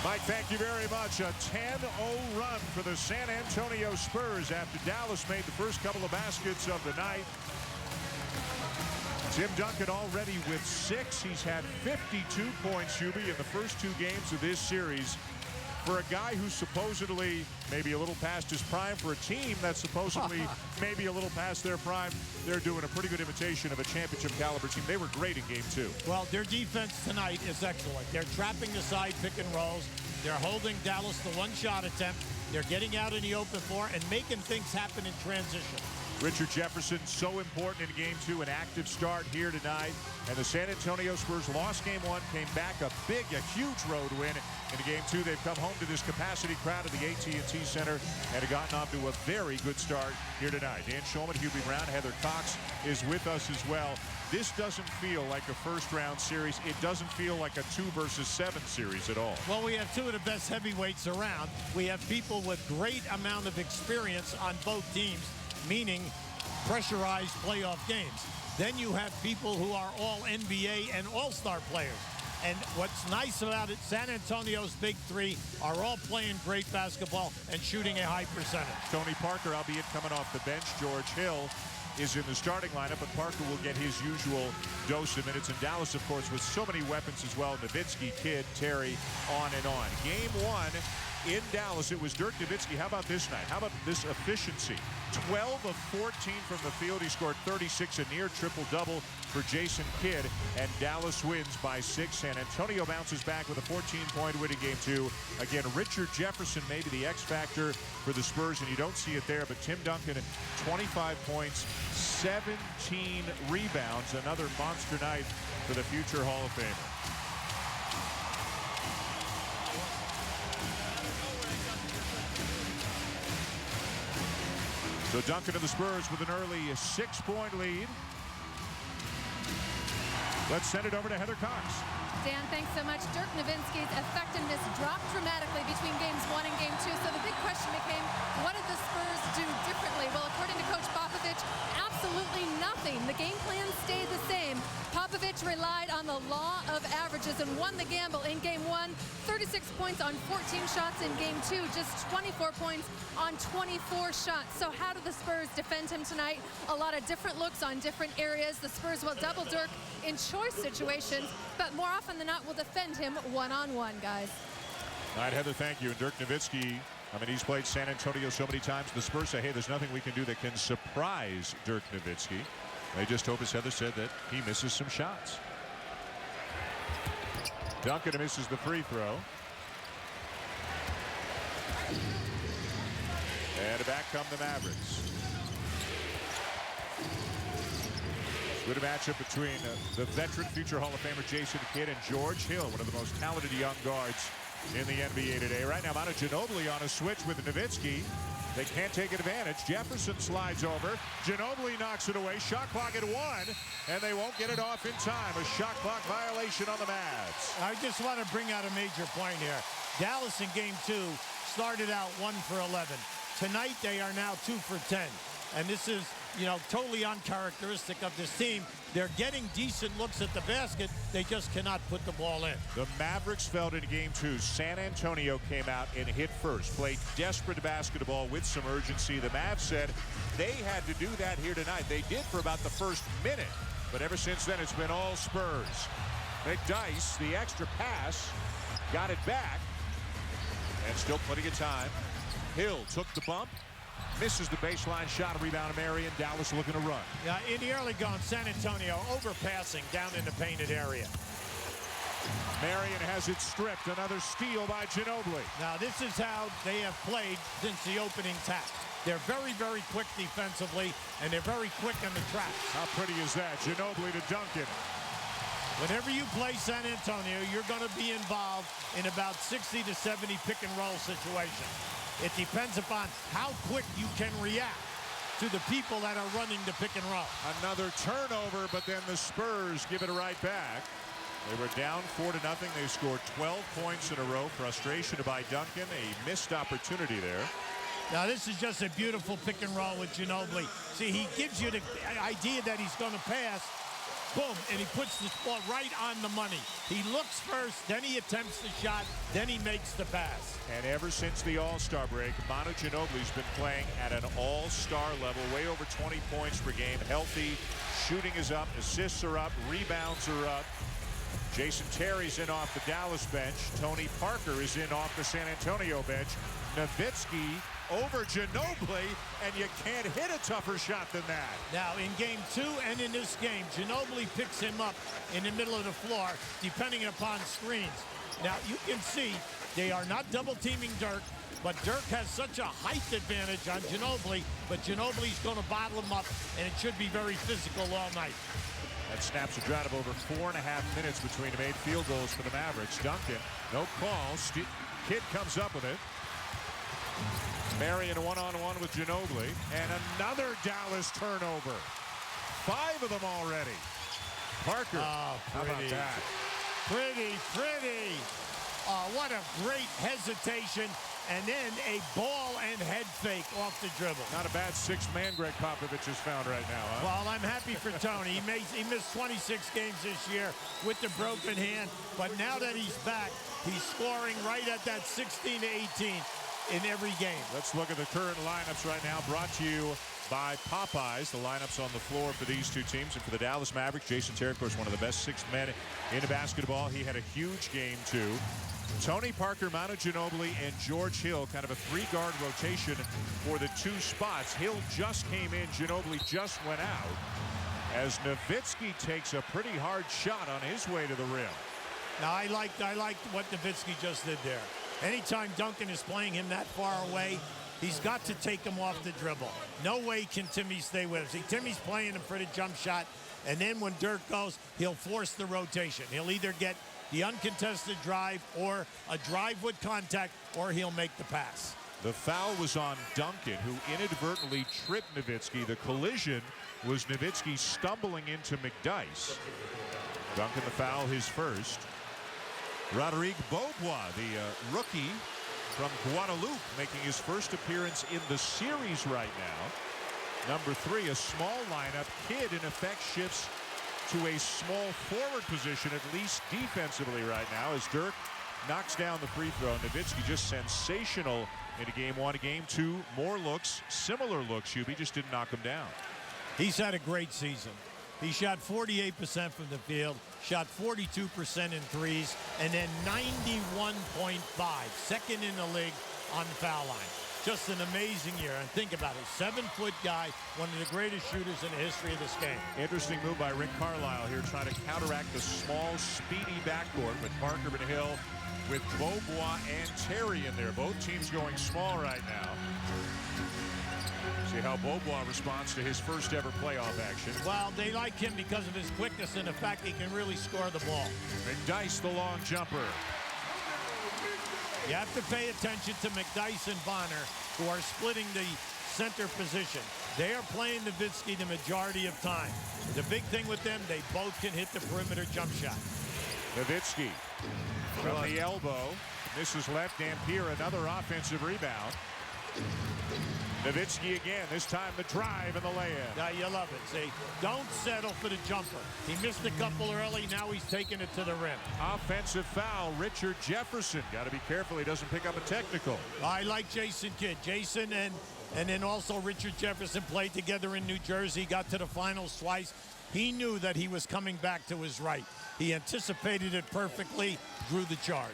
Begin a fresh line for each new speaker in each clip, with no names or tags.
Mike, thank you very much. A 10-0 run for the San Antonio Spurs after Dallas made the first couple of baskets of the night. Tim Duncan already with 6. He's had 52 points, Hubie, in the first 2 games of this series. For a guy who's supposedly maybe a little past his prime, for a team that's supposedly maybe a little past their prime, they're doing a pretty good imitation of a championship caliber team. They were great in game 2.
Well, their defense tonight is excellent. They're trapping the side pick and rolls. They're holding Dallas to 1 shot attempt. They're getting out in the open floor and making things happen in transition.
Richard Jefferson, so important in game 2, an active start here tonight. And the San Antonio Spurs lost game 1, came back a huge road win. In game 2, they've come home to this capacity crowd at the AT&T Center and have gotten off to a very good start here tonight. Dan Shulman, Hubie Brown, Heather Cox is with us as well. This doesn't feel like a first-round series. It doesn't feel like a 2 versus 7 series at all.
Well, we have 2 of the best heavyweights around. We have people with great amount of experience on both teams, meaning pressurized playoff games. Then you have people who are all NBA and all-star players. And what's nice about it, San Antonio's big 3 are all playing great basketball and shooting a high percentage.
Tony Parker, albeit coming off the bench. George Hill is in the starting lineup, but Parker will get his usual dose of minutes. And Dallas, of course, with so many weapons as well. Nowitzki, Kidd, Terry, on and on. Game 1 in Dallas, it was Dirk Nowitzki. How about this night? How about this efficiency? 12 of 14 from the field. He scored 36, a near triple-double for Jason Kidd, and Dallas wins by 6. San Antonio bounces back with a 14-point win in game 2. Again, Richard Jefferson maybe the X factor for the Spurs, and you don't see it there, but Tim Duncan, 25 points, 17 rebounds. Another monster night for the future Hall of Famer. So Duncan of the Spurs with an early 6-point lead. Let's send it over to Heather Cox.
Dan, thanks so much. Dirk Nowitzki's effectiveness dropped dramatically between games 1 and game 2. So the big question became, what did the Spurs do differently? Well, according to Coach Popovich, absolutely nothing. The game plan stayed the same. Popovich relied on the law of averages and won the gamble in game 1. 36 points on 14 shots in game 2, just 24 points on 24 shots. So how do the Spurs defend him tonight? A lot of different looks on different areas. The Spurs will double Dirk in choice situations, but more often than not will defend him one-on-one, guys.
All right, Heather, thank you. And Dirk Nowitzki, I mean, he's played San Antonio so many times. The Spurs say, hey, there's nothing we can do that can surprise Dirk Nowitzki. They just hope, as Heather said, that he misses some shots. Duncan misses the free throw. And back come the Mavericks. Good matchup between the veteran future Hall of Famer Jason Kidd and George Hill, one of the most talented young guards in the NBA today. Right now, Manu Ginobili on a switch with Nowitzki. They can't take advantage. Jefferson slides over. Ginobili knocks it away. Shot clock at 1, and they won't get it off in time. A shot clock violation on the Mavs.
I just want to bring out a major point here. Dallas in game 2 started out 1 for 11. Tonight they are now 2 for 10. And this is, you know, totally uncharacteristic of this team. They're getting decent looks at the basket. They just cannot put the ball in.
The Mavericks fell in game 2. San Antonio came out and hit first. Played desperate basketball with some urgency. The Mavs said they had to do that here tonight. They did for about the first minute. But ever since then, it's been all Spurs. McDyess, the extra pass, got it back. And still plenty of time. Hill took the bump. Misses the baseline shot, a rebound to Marion. Dallas looking to run.
Yeah, in the early going, San Antonio overpassing down in the painted area.
Marion has it stripped. Another steal by Ginobili.
Now, this is how they have played since the opening tap. They're very, very quick defensively, and they're very quick in the traps.
How pretty is that? Ginobili to Duncan.
Whenever you play San Antonio, you're going to be involved in about 60 to 70 pick-and-roll situations. It depends upon how quick you can react to the people that are running the pick and roll.
Another turnover, but then the Spurs give it right back. They were down 4-0. They scored 12 points in a row. Frustration by Duncan. A missed opportunity there.
Now, this is just a beautiful pick and roll with Ginobili. See, he gives you the idea that he's going to pass. boom, and he puts the ball right on the money. He looks first, then he attempts the shot, then he makes the pass.
And ever since the All-Star break, Manu Ginobili's been playing at an all-star level, way over 20 points per game, healthy, shooting is up, assists are up, rebounds are up. Jason Terry's in off the Dallas bench. Tony Parker is in off the San Antonio bench. Nowitzki over Ginobili, and you can't hit a tougher shot than that.
Now, in game 2 and in this game, Ginobili picks him up in the middle of the floor, depending upon screens. Now, you can see they are not double-teaming Dirk, but Dirk has such a height advantage on Ginobili, but Ginobili's going to bottle him up, and it should be very physical all night.
That snaps a drought of over 4.5 minutes between the made field goals for the Mavericks. Duncan, no call. Kidd comes up with it. Marion one-on-one with Ginobili, and another Dallas turnover. 5 of them already. Parker,
how about that? Pretty. Oh, what a great hesitation, and then a ball and head fake off the dribble.
Not a bad 6th man Greg Popovich has found right now, huh?
Well, I'm happy for Tony. He missed 26 games this year with the broken hand, but now that he's back, he's scoring right at that 16 to 18 in every game.
Let's look at the current lineups right now, brought to you by Popeyes. The lineups on the floor for these two teams. And for the Dallas Mavericks, Jason Terry, of course, one of the best 6th men in basketball. He had a huge game, too. Tony Parker, Manu Ginobili, and George Hill, kind of a 3-guard rotation for the 2 spots. Hill just came in. Ginobili just went out. As Nowitzki takes a pretty hard shot on his way to the rim.
Now, I liked what Nowitzki just did there. Anytime Duncan is playing him that far away, he's got to take him off the dribble. No way can Timmy stay with him. See, Timmy's playing him for the jump shot, and then when Dirk goes, he'll force the rotation. He'll either get the uncontested drive or a drive with contact, or he'll make the pass.
The foul was on Duncan, who inadvertently tripped Nowitzki. The collision was Nowitzki stumbling into McDyess. Duncan the foul, his first. Rodrigue Beaubois, the rookie from Guadeloupe, making his first appearance in the series right now. Number 3, a small lineup. Kidd, in effect, shifts to a small forward position, at least defensively right now, as Dirk knocks down the free throw. Nowitzki just sensational into game 1. Game 2, more looks, similar looks. Hubie just didn't knock him down.
He's had a great season. He shot 48% from the field, shot 42% in threes, and then 91.5, second in the league on the foul line. Just an amazing year. And think about it, 7-foot guy, one of the greatest shooters in the history of this game.
Interesting move by Rick Carlisle here, trying to counteract the small, speedy backcourt with Parker and Hill, with Beaubois and Terry in there. Both teams going small right now. See how Beaubois responds to his first ever playoff action.
Well, they like him because of his quickness and the fact he can really score the ball.
McDyess, the long jumper.
You have to pay attention to McDyess and Bonner, who are splitting the center position. They are playing Nowitzki the majority of time. The big thing with them, they both can hit the perimeter jump shot.
Nowitzki from the elbow. Misses left. Dampier, another offensive rebound. Nowitzki again, this time the drive and the layup.
Now you love it. See, don't settle for the jumper. He missed a couple early, now he's taking it to the rim.
Offensive foul, Richard Jefferson. Got to be careful he doesn't pick up a technical.
I like Jason Kidd. Jason and then also Richard Jefferson played together in New Jersey, got to the finals twice. He knew that he was coming back to his right. He anticipated it perfectly, drew the charge.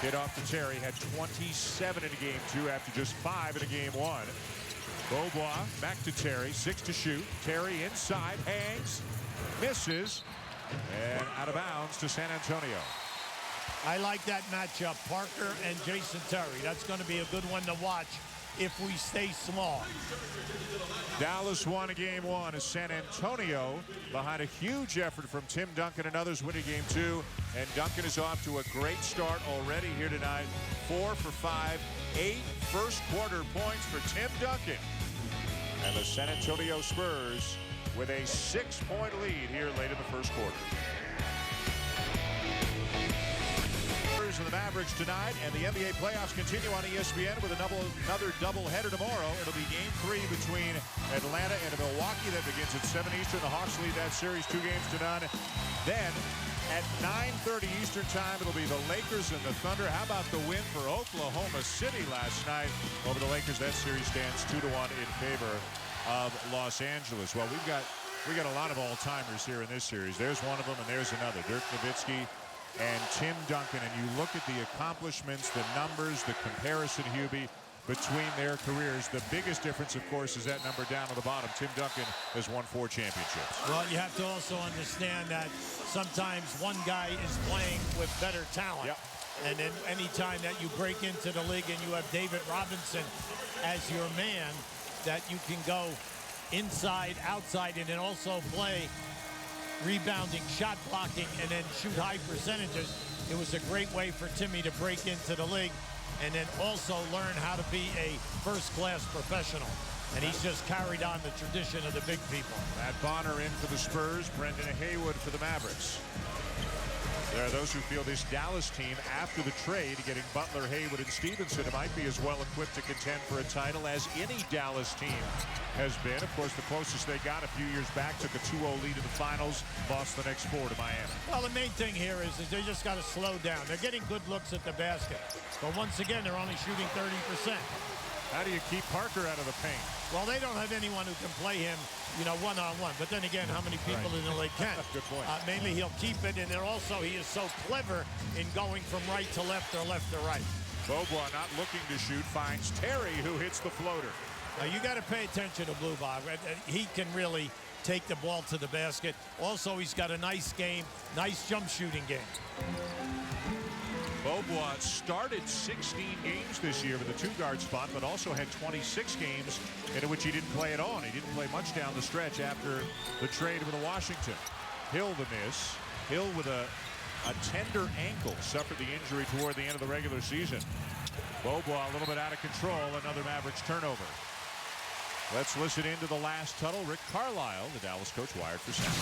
Hit off to Terry, had 27 in game 2 after just 5 in game 1. Beaubois back to Terry, 6 to shoot. Terry inside, hangs, misses, and out of bounds to San Antonio.
I like that matchup, Parker and Jason Terry. That's going to be a good one to watch if we stay small.
Dallas won game 1 as San Antonio, behind a huge effort from Tim Duncan and others, winning game 2. And Duncan is off to a great start already here tonight. 4 for 5, 8 first quarter points for Tim Duncan. And the San Antonio Spurs with a 6-point lead here late in the first quarter. Mavericks tonight, and the NBA playoffs continue on ESPN with another doubleheader tomorrow. It'll be Game 3 between Atlanta and Milwaukee. That begins at 7 Eastern. The Hawks lead that series 2-0. Then at 9:30 Eastern time, it'll be the Lakers and the Thunder. How about the win for Oklahoma City last night over the Lakers? That series stands 2-1 in favor of Los Angeles. Well, we got a lot of all-timers here in this series. There's one of them, and there's another. Dirk Nowitzki and Tim Duncan. And you look at the accomplishments, the numbers, the comparison, Hubie, between their careers. The biggest difference, of course, is that number down on the bottom. Tim Duncan has won 4 championships.
Well, you have to also understand that sometimes one guy is playing with better talent.
Yep.
And then any time that you break into the league and you have David Robinson as your man, that you can go inside, outside, and then also play rebounding, shot blocking, and then shoot high percentages. It was a great way for Timmy to break into the league and then also learn how to be a first-class professional. And he's just carried on the tradition of the big people.
Matt Bonner in for the Spurs, Brendan Haywood for the Mavericks. There are those who feel this Dallas team, after the trade, getting Butler, Haywood, and Stevenson, might be as well equipped to contend for a title as any Dallas team has been. Of course, the closest they got a few years back, took a 2-0 lead in the finals, lost the next 4 to Miami.
Well, the main thing here is they just got to slow down. They're getting good looks at the basket. But once again, they're only shooting 30%.
How do you keep Parker out of the paint?
Well, they don't have anyone who can play him, one-on-one. But then again, how many people in the league can?
Good point.
Mainly he'll keep it, and then also he is so clever in going from right to left or left to right.
Beaubois not looking to shoot, finds Terry, who hits the floater.
Now, you got to pay attention to Blue Bob. He can really take the ball to the basket. Also, he's got a nice game, nice jump shooting game.
Beaubois started 16 games this year with the 2-guard spot, but also had 26 games in which he didn't play at all. And he didn't play much down the stretch after the trade with Washington. Hill the miss. Hill with a tender ankle, suffered the injury toward the end of the regular season. Beaubois a little bit out of control, another Mavericks turnover. Let's listen into the last tunnel. Rick Carlisle, the Dallas coach, wired for sound.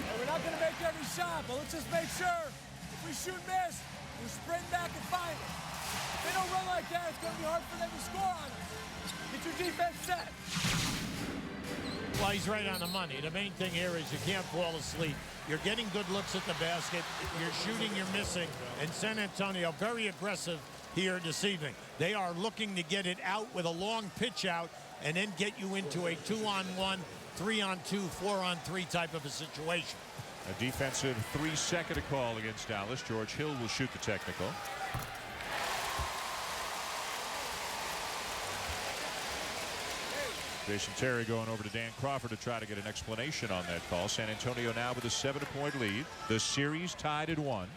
Well, we're not going to make every shot, but let's just make sure if we shoot miss, we sprint back and find it. If they don't run like that, it's going to be hard for them to score on us. Get your defense set.
Well, he's right on the money. The main thing here is you can't fall asleep. You're getting good looks at the basket. You're shooting, you're missing. And San Antonio, very aggressive here this evening. They are looking to get it out with a long pitch out and then get you into a 2-on-1, 3-on-2, 4-on-3 type of a situation.
A defensive 3-second call against Dallas. George Hill will shoot the technical. Jason Terry going over to Dan Crawford to try to get an explanation on that call. San Antonio now with a 7-point lead. The series tied at 1.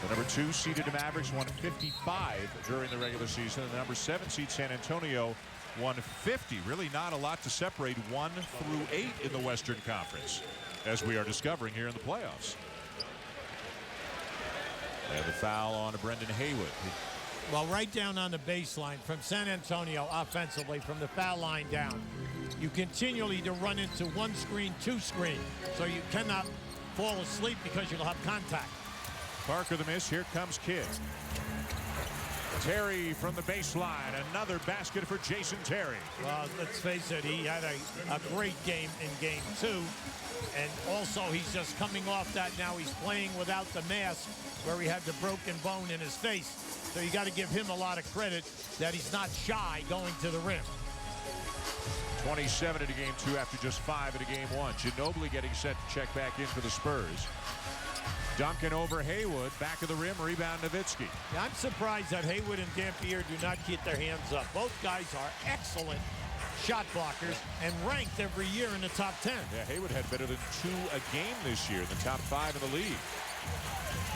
The number 2 seeded Mavericks won 55 during the regular season. The number 7 seed San Antonio won 50. Really not a lot to separate 1 through 8 in the Western Conference, as we are discovering here in the playoffs. They have a foul on Brendan Haywood.
Well, right down on the baseline from San Antonio offensively, from the foul line down, you continually to run into 1 screen, 2 screen, so you cannot fall asleep because you'll have contact.
Parker the miss. Here comes Kidd. Terry from the baseline. Another basket for Jason Terry.
Well, let's face it, he had a great game in game 2. And also, he's just coming off that now. He's playing without the mask where he had the broken bone in his face. So you got to give him a lot of credit that he's not shy going to the rim.
27 into game 2 after just 5 into game 1. Ginobili getting set to check back in for the Spurs. Duncan over Haywood, back of the rim, rebound Nowitzki.
Yeah, I'm surprised that Haywood and Dampier do not keep their hands up. Both guys are excellent shot blockers and ranked every year in the top 10.
Yeah, Haywood had better than 2 a game this year, the top 5 in the league.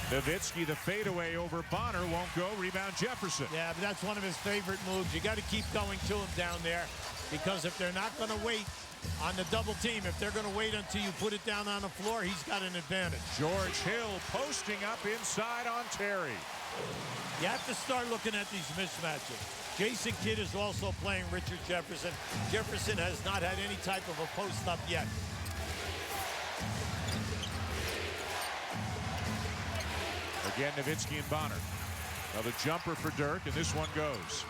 Nowitzki, the fadeaway over Bonner, won't go. Rebound Jefferson.
Yeah, but that's one of his favorite moves. You got to keep going to him down there, because if they're not going to wait on the double team, if they're going to wait until you put it down on the floor, he's got an advantage.
George Hill posting up inside on Terry.
You have to start looking at these mismatches. Jason Kidd is also playing Richard Jefferson. Jefferson has not had any type of a post-up yet.
Again, Nowitzki and Bonner. Another jumper for Dirk, and this one goes.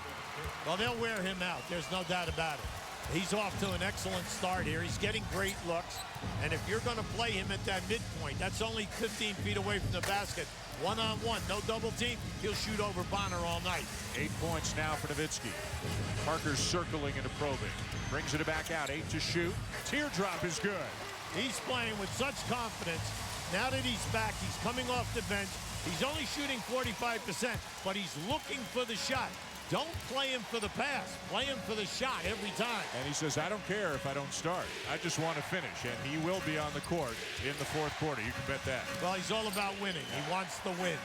Well, they'll wear him out. There's no doubt about it. He's off to an excellent start here. He's getting great looks. And if you're going to play him at that midpoint, that's only 15 feet away from the basket. One-on-one, no double team. He'll shoot over Bonner all night.
8 points now for Nowitzki. Parker's circling and probing. Brings it back out. 8 to shoot. Teardrop is good.
He's playing with such confidence. Now that he's back, he's coming off the bench. He's only shooting 45%, but he's looking for the shot. Don't play him for the pass. Play him for the shot every time.
And he says, I don't care if I don't start. I just want to finish. And he will be on the court in the fourth quarter. You can bet that.
Well, he's all about winning. He wants to win.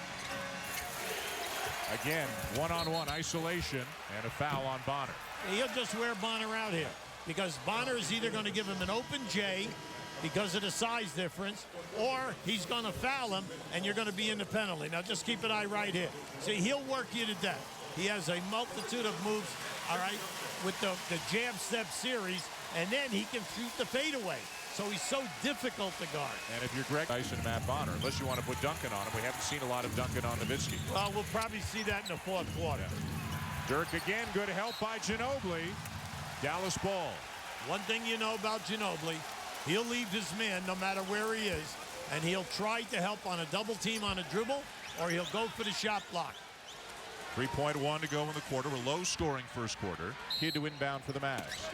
Again, one-on-one isolation and a foul on Bonner.
He'll just wear Bonner out here because Bonner is either going to give him an open J because of the size difference, or he's going to foul him, and you're going to be in the penalty. Now, just keep an eye right here. See, he'll work you to death. He has a multitude of moves, all right, with the jab step series, and then he can shoot the fadeaway. So he's so difficult to guard.
And if you're Greg Tyson and Matt Bonner, unless you want to put Duncan on him, we haven't seen a lot of Duncan on Nowitzki.
Well, we'll probably see that in the fourth quarter.
Dirk again, good help by Ginobili. Dallas ball.
One thing you know about Ginobili, he'll leave his man no matter where he is, and he'll try to help on a double team on a dribble, or he'll go for the shot block.
3.1 to go in the quarter. A low-scoring first quarter. Kid to inbound for the Mavs.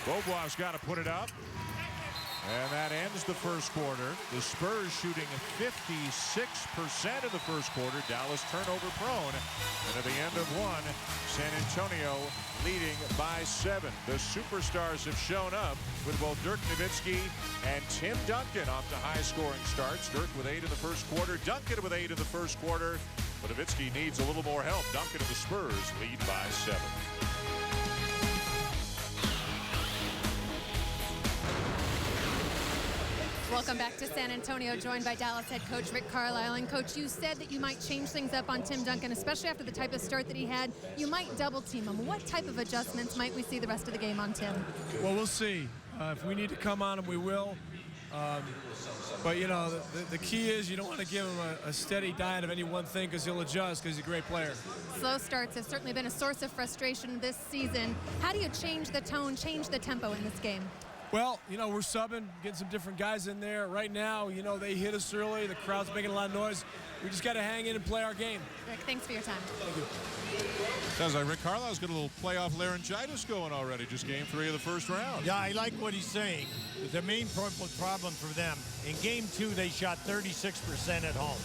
Beaubois got to put it up. And that ends the first quarter. The Spurs shooting 56% of the first quarter. Dallas turnover prone. And at the end of one, San Antonio leading by 7. The superstars have shown up with both Dirk Nowitzki and Tim Duncan off to high-scoring starts. Dirk with 8 in the first quarter. Duncan with 8 in the first quarter. But Nowitzki needs a little more help. Duncan and the Spurs lead by 7.
Welcome back to San Antonio, joined by Dallas head coach Rick Carlisle. And Coach, you said that you might change things up on Tim Duncan, especially after the type of start that he had. You might double team him. What type of adjustments might we see the rest of the game on Tim?
Well, we'll see. If we need to come on him, we will. But, you know, the key is you don't want to give him a steady diet of any one thing because he'll adjust because he's a great player.
Slow starts have certainly been a source of frustration this season. How do you change the tone, change the tempo in this game?
Well, you know, we're subbing, getting some different guys in there. Right now, you know, they hit us early. The crowd's making a lot of noise. We just got to hang in and play our game.
Rick, thanks for your time.
Thank you.
Sounds like Rick Carlisle's got a little playoff laryngitis going already. Just game 3 of the first round.
Yeah, I like what he's saying. The main problem for them, in game 2, they shot 36% at home.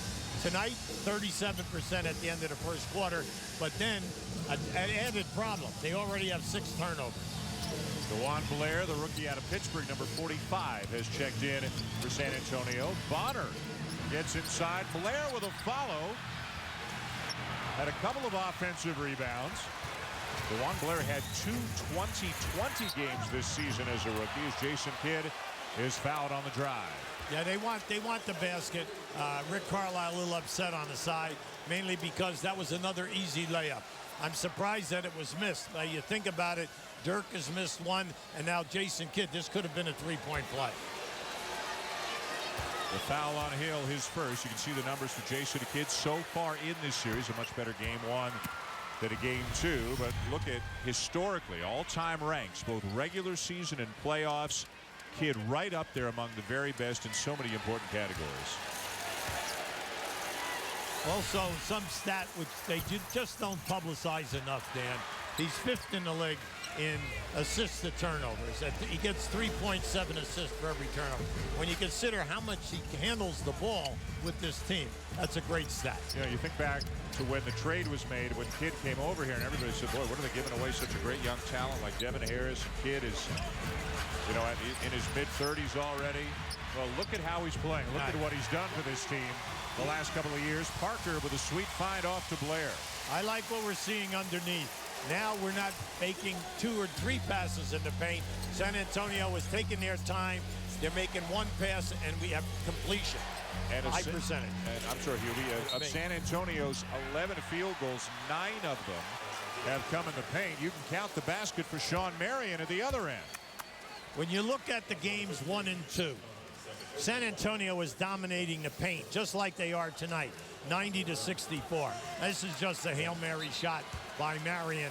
Tonight, 37% at the end of the first quarter. But then, an added problem. They already have 6 turnovers.
DeJuan Blair, the rookie out of Pittsburgh, number 45, has checked in for San Antonio. Bonner gets inside. Blair with a follow. Had a couple of offensive rebounds. DeJuan Blair had 2 20-20 games this season as a rookie, as Jason Kidd is fouled on the drive.
Yeah, they want the basket. Rick Carlisle a little upset on the side, mainly because that was another easy layup. I'm surprised that it was missed. You think about it, Dirk has missed one, and now Jason Kidd. This could have been a 3-point play.
The foul on Hill, his first. You can see the numbers for Jason Kidd so far in this series. A much better game 1 than a game 2. But look at historically all-time ranks, both regular season and playoffs. Kidd right up there among the very best in so many important categories.
Also, some stat which they just don't publicize enough, Dan. He's 5th in the league in assists to turnovers. He gets 3.7 assists for every turnover. When you consider how much he handles the ball with this team, that's a great stat.
Yeah, you think back to when the trade was made, when Kidd came over here, and everybody said, boy, what are they giving away such a great young talent like Devin Harris? And Kidd is, you know, in his mid-30s already. Well, look at how he's playing. Look at what he's done for this team the last couple of years. Parker with a sweet find off to Blair.
I like what we're seeing underneath. Now we're not making 2 or 3 passes in the paint. San Antonio is taking their time. They're making 1 pass, and we have completion.
And
high percentage.
And I'm sorry, Hubie, of San Antonio's 11 field goals, 9 of them have come in the paint. You can count the basket for Shawn Marion at the other end.
When you look at the games 1 and 2, San Antonio is dominating the paint, just like they are tonight, 90-64. This is just a Hail Mary shot by Marion.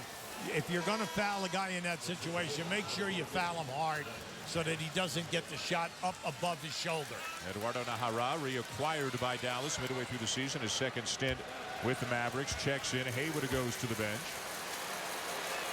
If you're going to foul a guy in that situation, make sure you foul him hard so that he doesn't get the shot up above his shoulder.
Eduardo Najera, reacquired by Dallas midway through the season. His second stint with the Mavericks. Checks in. Haywood goes to the bench.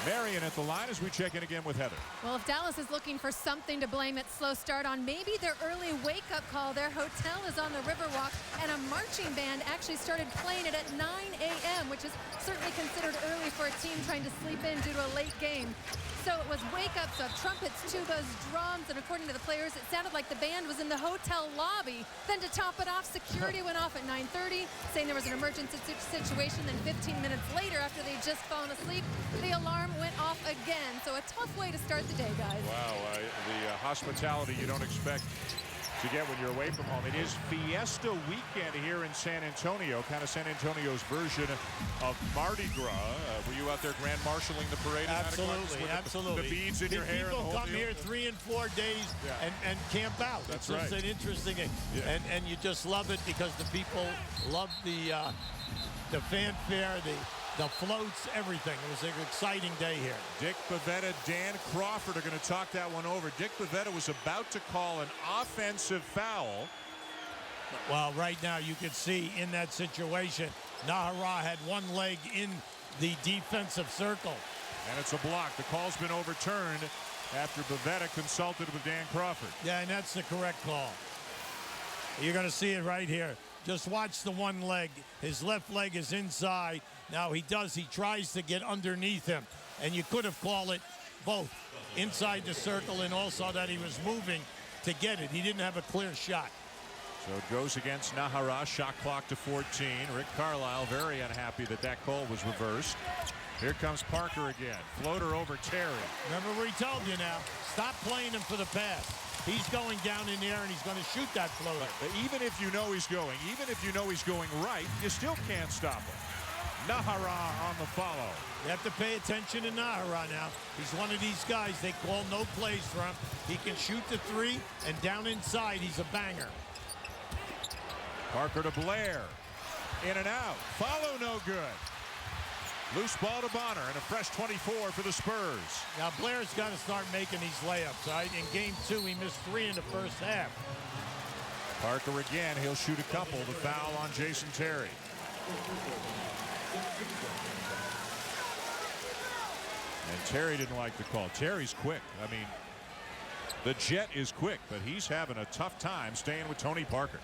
Marion at the line as we check in again with Heather.
Well, if Dallas is looking for something to blame its slow start on, maybe their early wake-up call. Their hotel is on the Riverwalk, and a marching band actually started playing it at 9 a.m., which is certainly considered early for a team trying to sleep in due to a late game. So it was wake-ups of trumpets, tubas, drums, and according to the players, it sounded like the band was in the hotel lobby. Then to top it off, security went off at 9:30, saying there was an emergency situation. Then 15 minutes later, after they'd just fallen asleep, the alarm went off again. So a tough way to start the day, guys.
Wow, the hospitality you don't expect to get when you're away from home. It is Fiesta weekend here in San Antonio, kind of San Antonio's version of Mardi Gras. Were you out there grand marshaling the parade?
Absolutely, absolutely.
The beads in your hair.
People come here 3 and 4 days and camp out.
That's
it's an interesting thing.
Yeah.
And you just love it because the people love the fanfare, the floats, everything. It was an exciting day here.
Dick Bavetta, Dan Crawford are going to talk that one over. Dick Bavetta was about to call an offensive foul.
Well, right now you can see in that situation, Najera had one leg in the defensive circle.
And it's a block. The call's been overturned after Bavetta consulted with Dan Crawford.
Yeah, and that's the correct call. You're going to see it right here. Just watch the one leg. His left leg is inside. Now he tries to get underneath him. And you could have called it both inside the circle and also that he was moving to get it. He didn't have a clear shot.
So it goes against Najera. Shot clock to 14. Rick Carlisle very unhappy that call was reversed. Here comes Parker again. Floater over Terry.
Remember what he told you now. Stop playing him for the pass. He's going down in there and he's going to shoot that floater.
But even if you know he's going, right, you still can't stop him. Najera on the follow.
You have to pay attention to Najera now. He's one of these guys, they call no plays for him. He can shoot the three, and down inside, he's a banger.
Parker to Blair. In and out. Follow no good. Loose ball to Bonner and a fresh 24 for the Spurs.
Now Blair's got to start making these layups, right? In game 2, he missed 3 in the first half.
Parker again, he'll shoot a couple. The foul on Jason Terry. And Terry didn't like the call. Terry's quick. I mean, the Jet is quick, but he's having a tough time staying with Tony Parker.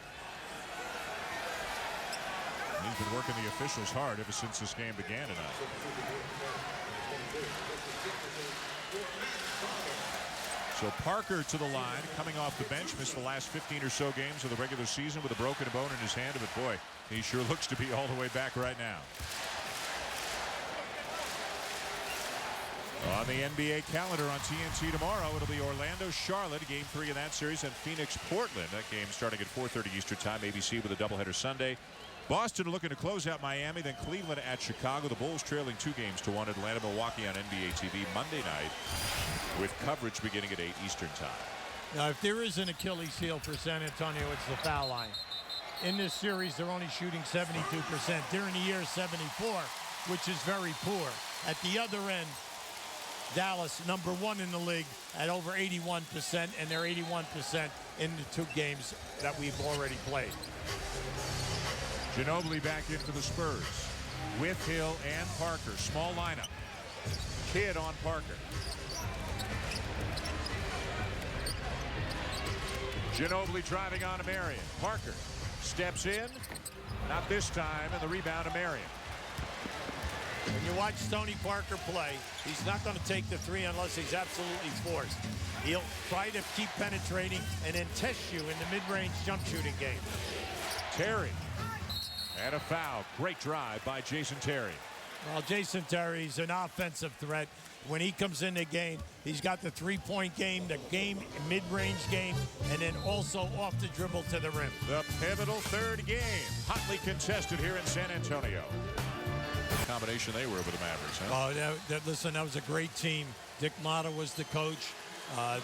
He's been working the officials hard ever since this game began tonight. So Parker to the line, coming off the bench, missed the last 15 or so games of the regular season with a broken bone in his hand. But boy, he sure looks to be all the way back right now. On the NBA calendar on TNT tomorrow, it'll be Orlando-Charlotte, Game 3 of that series, and Phoenix-Portland. That game starting at 4:30 Eastern Time, ABC with a doubleheader Sunday. Boston looking to close out Miami, then Cleveland at Chicago. The Bulls trailing 2-1 Atlanta-Milwaukee on NBA TV Monday night with coverage beginning at 8 Eastern Time.
Now, if there is an Achilles heel for San Antonio, it's the foul line. In this series, they're only shooting 72%. During the year, 74, which is very poor. At the other end, Dallas, number 1 in the league at over 81%, and they're 81% in the 2 games that we've already played.
Ginobili back in for the Spurs with Hill and Parker. Small lineup. Kidd on Parker. Ginobili driving on to Marion. Parker steps in. Not this time, and the rebound to Marion.
When you watch Tony Parker play, he's not going to take the 3 unless he's absolutely forced. He'll try to keep penetrating and then test you in the mid-range jump shooting game.
Terry. And a foul. Great drive by Jason Terry.
Well, Jason Terry's an offensive threat. When he comes in the game, he's got the 3-point game, the mid-range game, and then also off the dribble to the rim.
The pivotal third game. Hotly contested here in San Antonio. Combination they were with the Mavericks, huh?
Oh, listen, that was a great team. Dick Motta was the coach.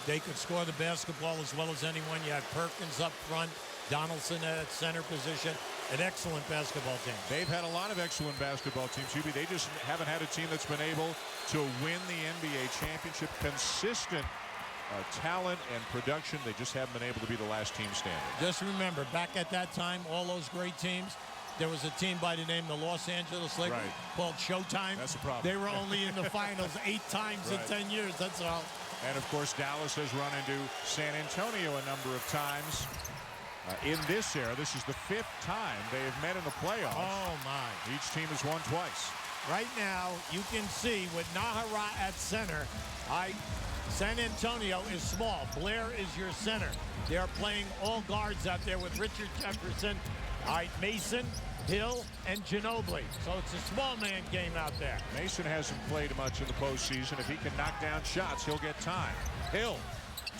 They could score the basketball as well as anyone. You had Perkins up front, Donaldson at center position. An excellent basketball team.
They've had a lot of excellent basketball teams, Hubie. They just haven't had a team that's been able to win the NBA championship. Consistent talent and production. They just haven't been able to be the last team standing.
Just remember, back at that time, all those great teams, there was a team by the name of the Los Angeles Lakers called Showtime.
That's a problem.
They were only in the finals 8 times in 10 years. That's all.
And, of course, Dallas has run into San Antonio a number of times. In this era, this is the 5th time they have met in the playoffs.
Oh, my.
Each team has won twice.
Right now, you can see with Nahara at center, San Antonio is small. Blair is your center. They are playing all guards out there with Richard Jefferson, Mason, Hill, and Ginobili. So it's a small man game out there.
Mason hasn't played much in the postseason. If he can knock down shots, he'll get time. Hill,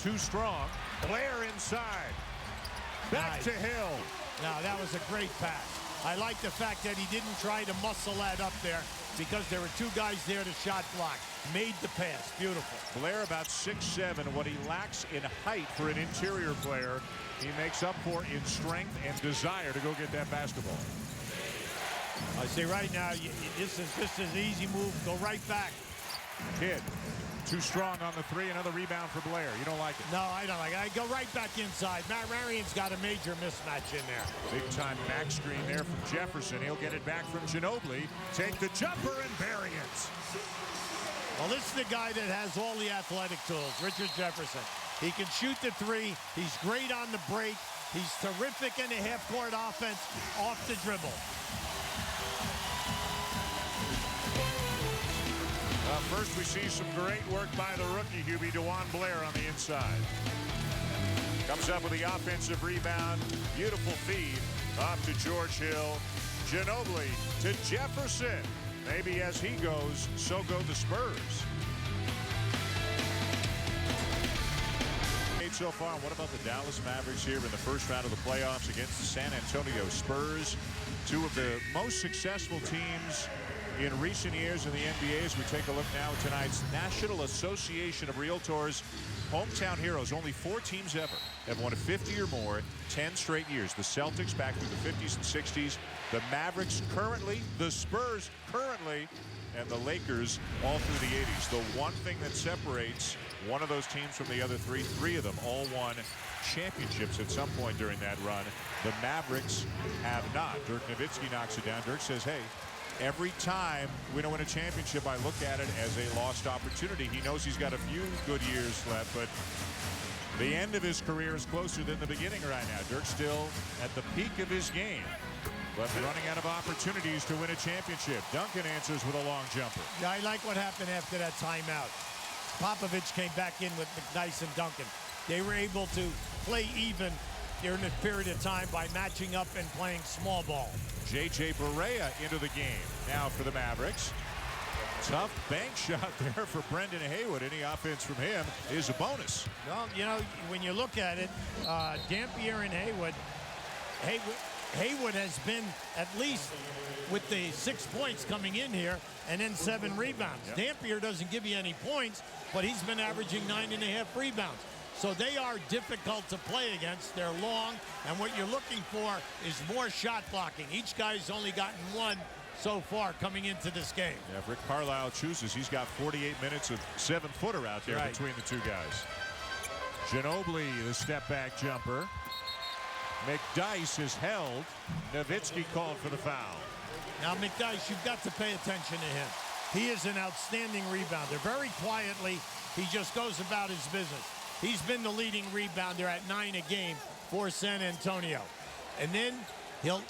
too strong. Blair inside. Back to Hill.
Now, that was a great pass. I like the fact that he didn't try to muscle that up there because there were 2 guys there to shot block. Made the pass. Beautiful.
Blair about 6'7". What he lacks in height for an interior player, he makes up for in strength and desire to go get that basketball.
I see right now, this is an easy move. Go right back.
Kidd, too strong on the 3. Another rebound for Blair. You don't like it?
No, I don't like it. I go right back inside. Marion's got a major mismatch in there.
Big time back screen there from Jefferson. He'll get it back from Ginobili. Take the jumper and bury it.
Well, this is the guy that has all the athletic tools, Richard Jefferson. He can shoot the 3. He's great on the break. He's terrific in the half-court offense off the dribble.
First, we see some great work by the rookie, Hubie, DeJuan Blair on the inside. Comes up with the offensive rebound. Beautiful feed off to George Hill. Ginobili to Jefferson. Maybe as he goes, so go the Spurs. So far, what about the Dallas Mavericks here in the first round of the playoffs against the San Antonio Spurs? 2 of the most successful teams in recent years in the NBA. As we take a look now at tonight's National Association of Realtors Hometown Heroes. Only 4 teams ever have won a 50 or more 10 straight years. The Celtics back through the 50s and 60s. The Mavericks currently, the Spurs currently, and the Lakers all through the 80s. The one thing that separates one of those teams from the other 3 of them all won championships at some point during that run. The Mavericks have not. Dirk Nowitzki knocks it down. Dirk says, hey, every time we don't win a championship, I look at it as a lost opportunity. He knows he's got a few good years left, but the end of his career is closer than the beginning right now. Dirk's still at the peak of his game, but running out of opportunities to win a championship. Duncan answers with a long jumper.
Yeah, I like what happened after that timeout. Popovich came back in with McNice and Duncan. They were able to play even during a period of time by matching up and playing small ball.
J.J. Barea into the game now for the Mavericks. Tough bank shot there for Brendan Haywood. Any offense from him is a bonus.
Well, you know, when you look at it, Dampier and Haywood has been at least with the 6 points coming in here and then 7 rebounds. Yep. Dampier doesn't give you any points, but he's been averaging 9.5 rebounds. So they are difficult to play against. They're long, and what you're looking for is more shot blocking. Each guy's only gotten 1 so far coming into this game.
Yeah, if Rick Carlisle chooses, he's got 48 minutes of 7-footer out there between the 2 guys. Ginobili, the step-back jumper. McDyess is held. Nowitzki called for the foul.
Now, McDyess, you've got to pay attention to him. He is an outstanding rebounder. Very quietly, he just goes about his business. He's been the leading rebounder at 9 a game for San Antonio. And then he'll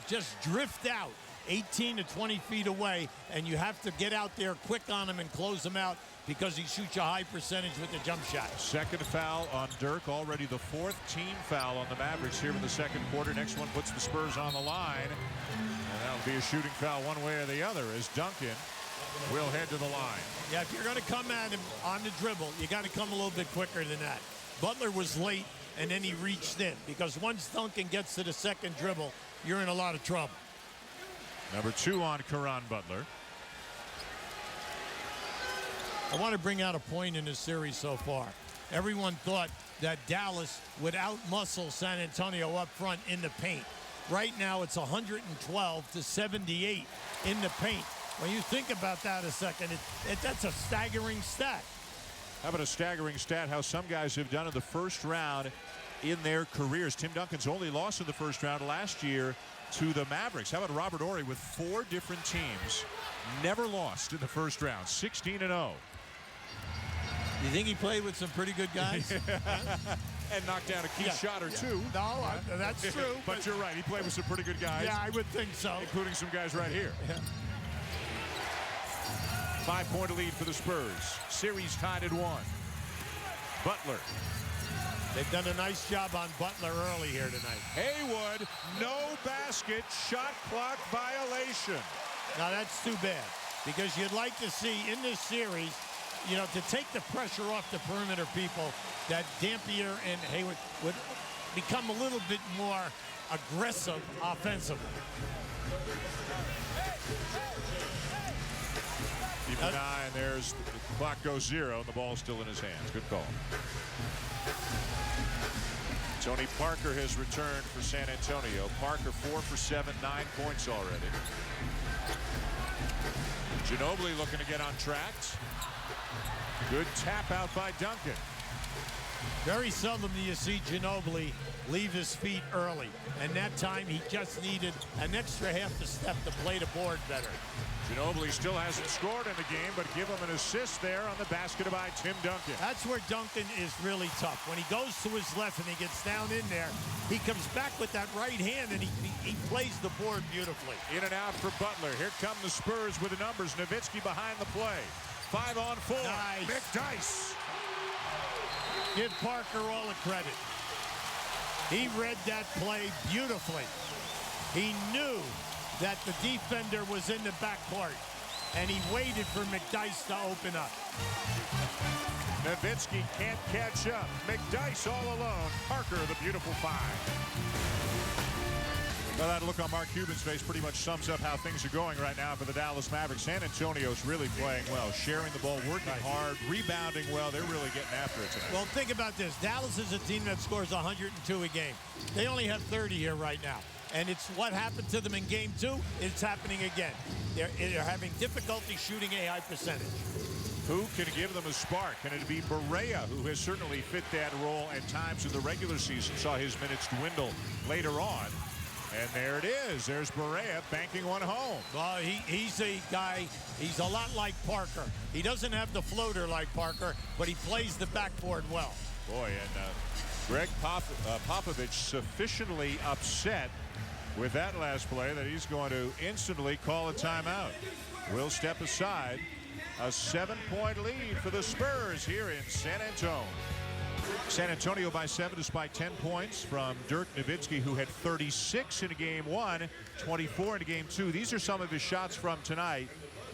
just drift out 18 to 20 feet away, and you have to get out there quick on him and close him out because he shoots a high percentage with the jump shot.
Second foul on Dirk, already the 4th team foul on the Mavericks here in the second quarter. Next one puts the Spurs on the line, and that'll be a shooting foul one way or the other as Duncan will head to the line.
Yeah, if you're going to come at him on the dribble, you got to come a little bit quicker than that. Butler was late, and then he reached in, because once Duncan gets to the second dribble, you're in a lot of trouble. Number
2 on Caron Butler.
I want to bring out a point in this series so far. Everyone thought that Dallas would outmuscle San Antonio up front in the paint. Right now, it's 112 to 78 in the paint. When you think about that a second, that's a staggering stat.
How about a staggering stat, how some guys have done in the first round in their careers. Tim Duncan's only loss in the first round last year to the Mavericks. How about Robert Horry with 4 different teams, never lost in the first round, 16-0.
You think he played with some pretty good guys?
And knocked down a key shot or two.
No, that's true.
But you're right, he played with some pretty good guys.
Yeah, I would think so.
Including some guys right here.
Yeah.
5-point lead for the Spurs. Series tied at 1. Butler.
They've done a nice job on Butler early here tonight.
Haywood, no basket, shot clock violation.
Now that's too bad, because you'd like to see in this series, you know, to take the pressure off the perimeter people, that Dampier and Haywood would become a little bit more aggressive offensively.
Keep an eye, and there's the clock goes 0, and the ball's still in his hands. Good call. Tony Parker has returned for San Antonio. Parker 4 for 7, 9 points already. Ginobili looking to get on track. Good tap out by Duncan.
Very seldom do you see Ginobili leave his feet early, and that time he just needed an extra half a step to play the board better.
Ginobili still hasn't scored in the game, but give him an assist there on the basket by Tim Duncan.
That's where Duncan is really tough. When he goes to his left and he gets down in there, he comes back with that right hand and he plays the board beautifully.
In and out for Butler. Here come the Spurs with the numbers. Nowitzki behind the play. 5-on-4.
Nice.
McDyess.
Give Parker all the credit. He read that play beautifully. He knew that the defender was in the backcourt, and he waited for McDyess to open up.
Nowitzki can't catch up. McDyess all alone. Parker, the beautiful 5. Well, that look on Mark Cuban's face pretty much sums up how things are going right now for the Dallas Mavericks. San Antonio's really playing well, sharing the ball, working hard, rebounding well. They're really getting after it tonight.
Well, think about this. Dallas is a team that scores 102 a game. They only have 30 here right now. And it's what happened to them in game 2. It's happening again. They're having difficulty shooting a high percentage.
Who can give them a spark? Can it be Barea, who has certainly fit that role at times in the regular season, saw his minutes dwindle later on. And there it is. There's Barea banking one home.
Well, he's a guy, he's a lot like Parker. He doesn't have the floater like Parker, but he plays the backboard well.
Boy, and Greg Popovich sufficiently upset with that last play that he's going to instantly call a timeout. We'll step aside. A 7-point lead for the Spurs here in San Antonio. San Antonio by 7 despite 10 points from Dirk Nowitzki, who had 36 in game 1, 24 in game 2. These are some of his shots from tonight.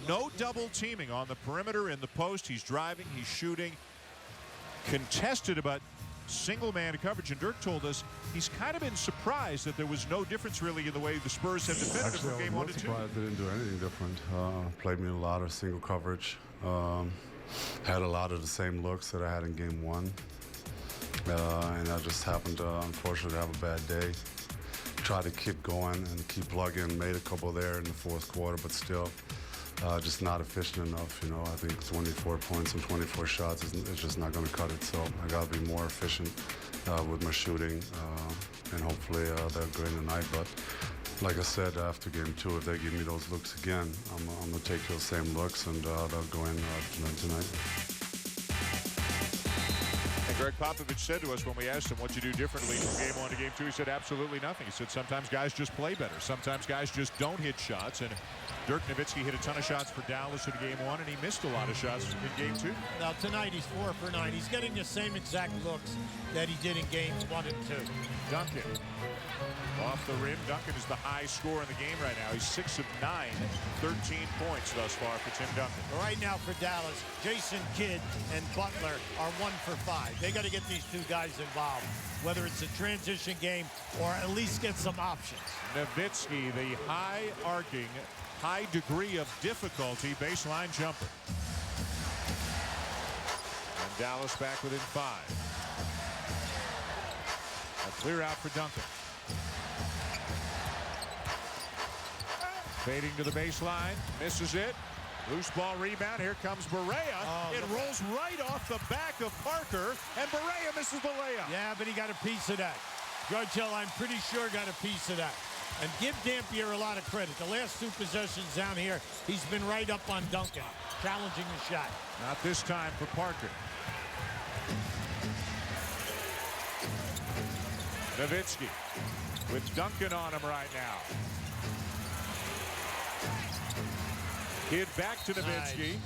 No double teaming on the perimeter in the post. He's driving, he's shooting. Contested about single man coverage, and Dirk told us he's kind of been surprised that there was no difference really in the way the Spurs have defended it from game 1 to 2.
Surprised they didn't do anything different. Played me a lot of single coverage. Had a lot of the same looks that I had in game 1. And I just happened to, unfortunately, have a bad day. Tried to keep going and keep plugging. Made a couple there in the fourth quarter, but still just not efficient enough. You know, I think 24 points and 24 shots is just not going to cut it. So I got to be more efficient with my shooting, and hopefully they'll go in tonight. But like I said, after game 2, if they give me those looks again, I'm going to take those same looks, and they'll go in tonight.
Greg Popovich said to us when we asked him what you do differently from game 1 to game 2, he said absolutely nothing. He said sometimes guys just play better. Sometimes guys just don't hit shots. And Dirk Nowitzki hit a ton of shots for Dallas in game 1, and he missed a lot of shots in game 2.
Now tonight he's 4 for 9. He's getting the same exact looks that he did in games 1 and 2.
Duncan off the rim. Duncan is the high scorer in the game right now. He's 6 of 9, 13 points thus far for Tim Duncan.
Right now for Dallas, Jason Kidd and Butler are 1 for 5. They got to get these two guys involved, whether it's a transition game or at least get some options.
Nowitzki, the high arcing, high degree of difficulty baseline jumper. Dallas back within 5. A clear out for Duncan. Fading to the baseline, misses it. Loose ball rebound. Here comes Barea. It rolls right off the back of Parker, and Barea misses the layup.
Yeah, but he got a piece of that. George Hill, I'm pretty sure, got a piece of that. And give Dampier a lot of credit. The last 2 possessions down here, he's been right up on Duncan, challenging the shot.
Not this time for Parker. Nowitzki with Duncan on him right now. Kid back to Nowitzki. Nice.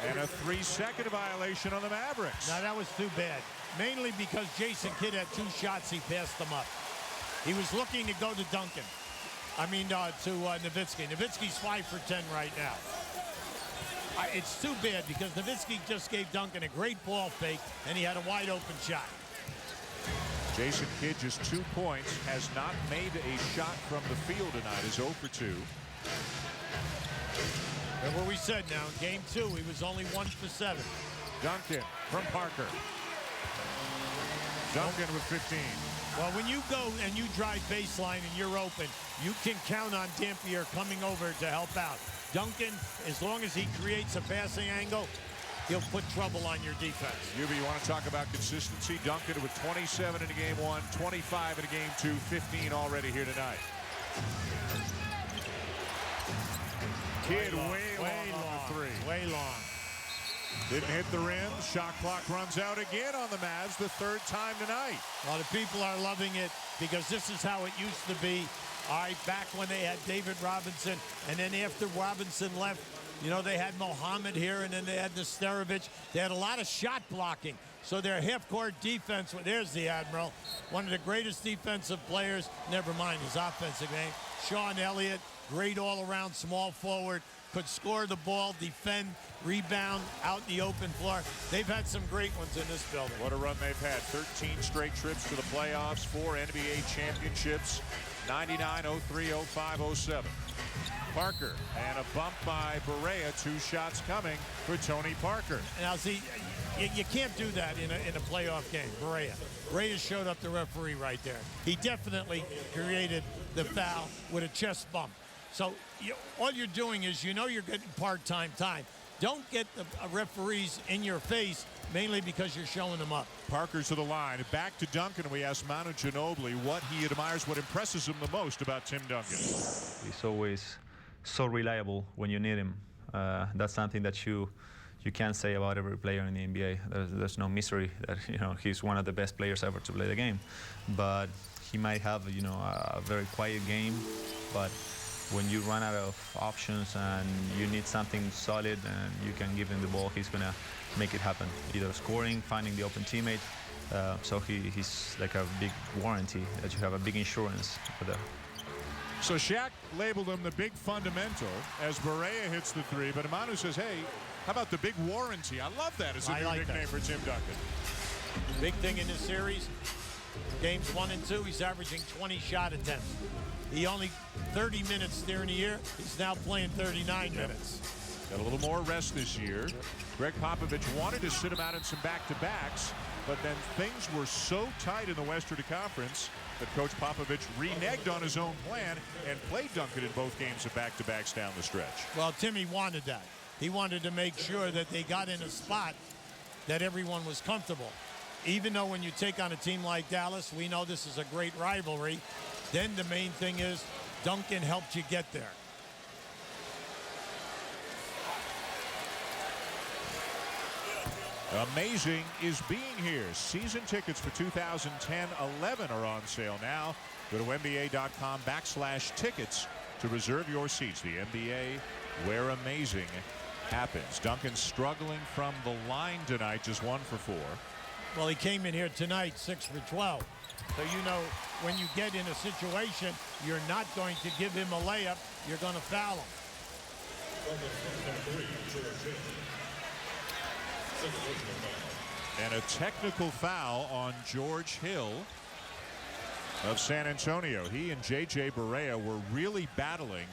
And a 3-second violation on the Mavericks.
Now, that was too bad. Mainly because Jason Kidd had 2 shots. He passed them up. He was looking to go to Duncan. I mean, to Nowitzki. Nowitzki's 5 for 10 right now. It's too bad because Nowitzki just gave Duncan a great ball fake, and he had a wide open shot.
Jason Kidd just 2 points, has not made a shot from the field tonight, is 0 for 2.
Remember we said now, in game 2, he was only 1 for 7.
Duncan from Parker. Duncan with 15.
Well, when you go and you drive baseline and you're open, you can count on Dampier coming over to help out. Duncan, as long as he creates a passing angle, he'll put trouble on your defense.
You want to talk about consistency? Duncan with 27 in game 1, 25 in game 2, 15 already here tonight. Kid way long on the 3.
Way long.
Didn't hit the rim. Shot clock runs out again on the Mavs, the 3rd time tonight.
Well, the people are loving it because this is how it used to be. All right, back when they had David Robinson, and then after Robinson left, you know, they had Mohammed here, and then they had Nesterovic. They had a lot of shot blocking. So their half-court defense, there's the Admiral, one of the greatest defensive players, never mind his offensive game. Shawn Elliott, great all-around small forward, could score the ball, defend, rebound, out in the open floor. They've had some great ones in this building.
What a run they've had. 13 straight trips to the playoffs, 4 NBA championships, 99, 03, 05, 07. Parker, and a bump by Barea. 2 shots coming for Tony Parker.
Now, see, you can't do that in a playoff game. Barea showed up the referee right there. He definitely created the foul with a chest bump. So all you're doing is, you know, you're getting part-time time. Don't get the referees in your face, mainly because you're showing them up.
Parker's to the line. Back to Duncan. We asked Manu Ginobili what he admires, what impresses him the most about Tim Duncan.
He's always so reliable when you need him. That's something that you can't say about every player in the NBA. There's no mystery that, you know, he's one of the best players ever to play the game. But he might have, you know, a very quiet game. But when you run out of options and you need something solid and you can give him the ball, he's gonna make it happen. Either scoring, finding the open teammate. So he's like a big warranty that you have a big insurance for that.
So Shaq labeled him the big fundamental as Barea hits the 3, but Manu says, hey, how about the big warranty? I love that as a new nickname for Tim Duncan.
Big thing in this series, games 1 and 2, he's averaging 20 shot attempts. He only 30 minutes there in the year. He's now playing 39 minutes.
Got a little more rest this year. Greg Popovich wanted to sit him out in some back-to-backs, but then things were so tight in the Western Conference that Coach Popovich reneged on his own plan and played Duncan in both games of back-to-backs down the stretch.
Well, Timmy wanted that. He wanted to make sure that they got in a spot that everyone was comfortable. Even though when you take on a team like Dallas, we know this is a great rivalry, then the main thing is Duncan helped you get there.
Amazing is being here. Season tickets for 2010-11 are on sale now. Go to NBA.com/tickets to reserve your seats. The NBA, where amazing happens. Duncan struggling from the line tonight, just 1 for 4.
Well, he came in here tonight 6 for 12. So you know when you get in a situation, you're not going to give him a layup. You're going to foul him.
And a technical foul on George Hill of San Antonio. He and J.J. Barea were really battling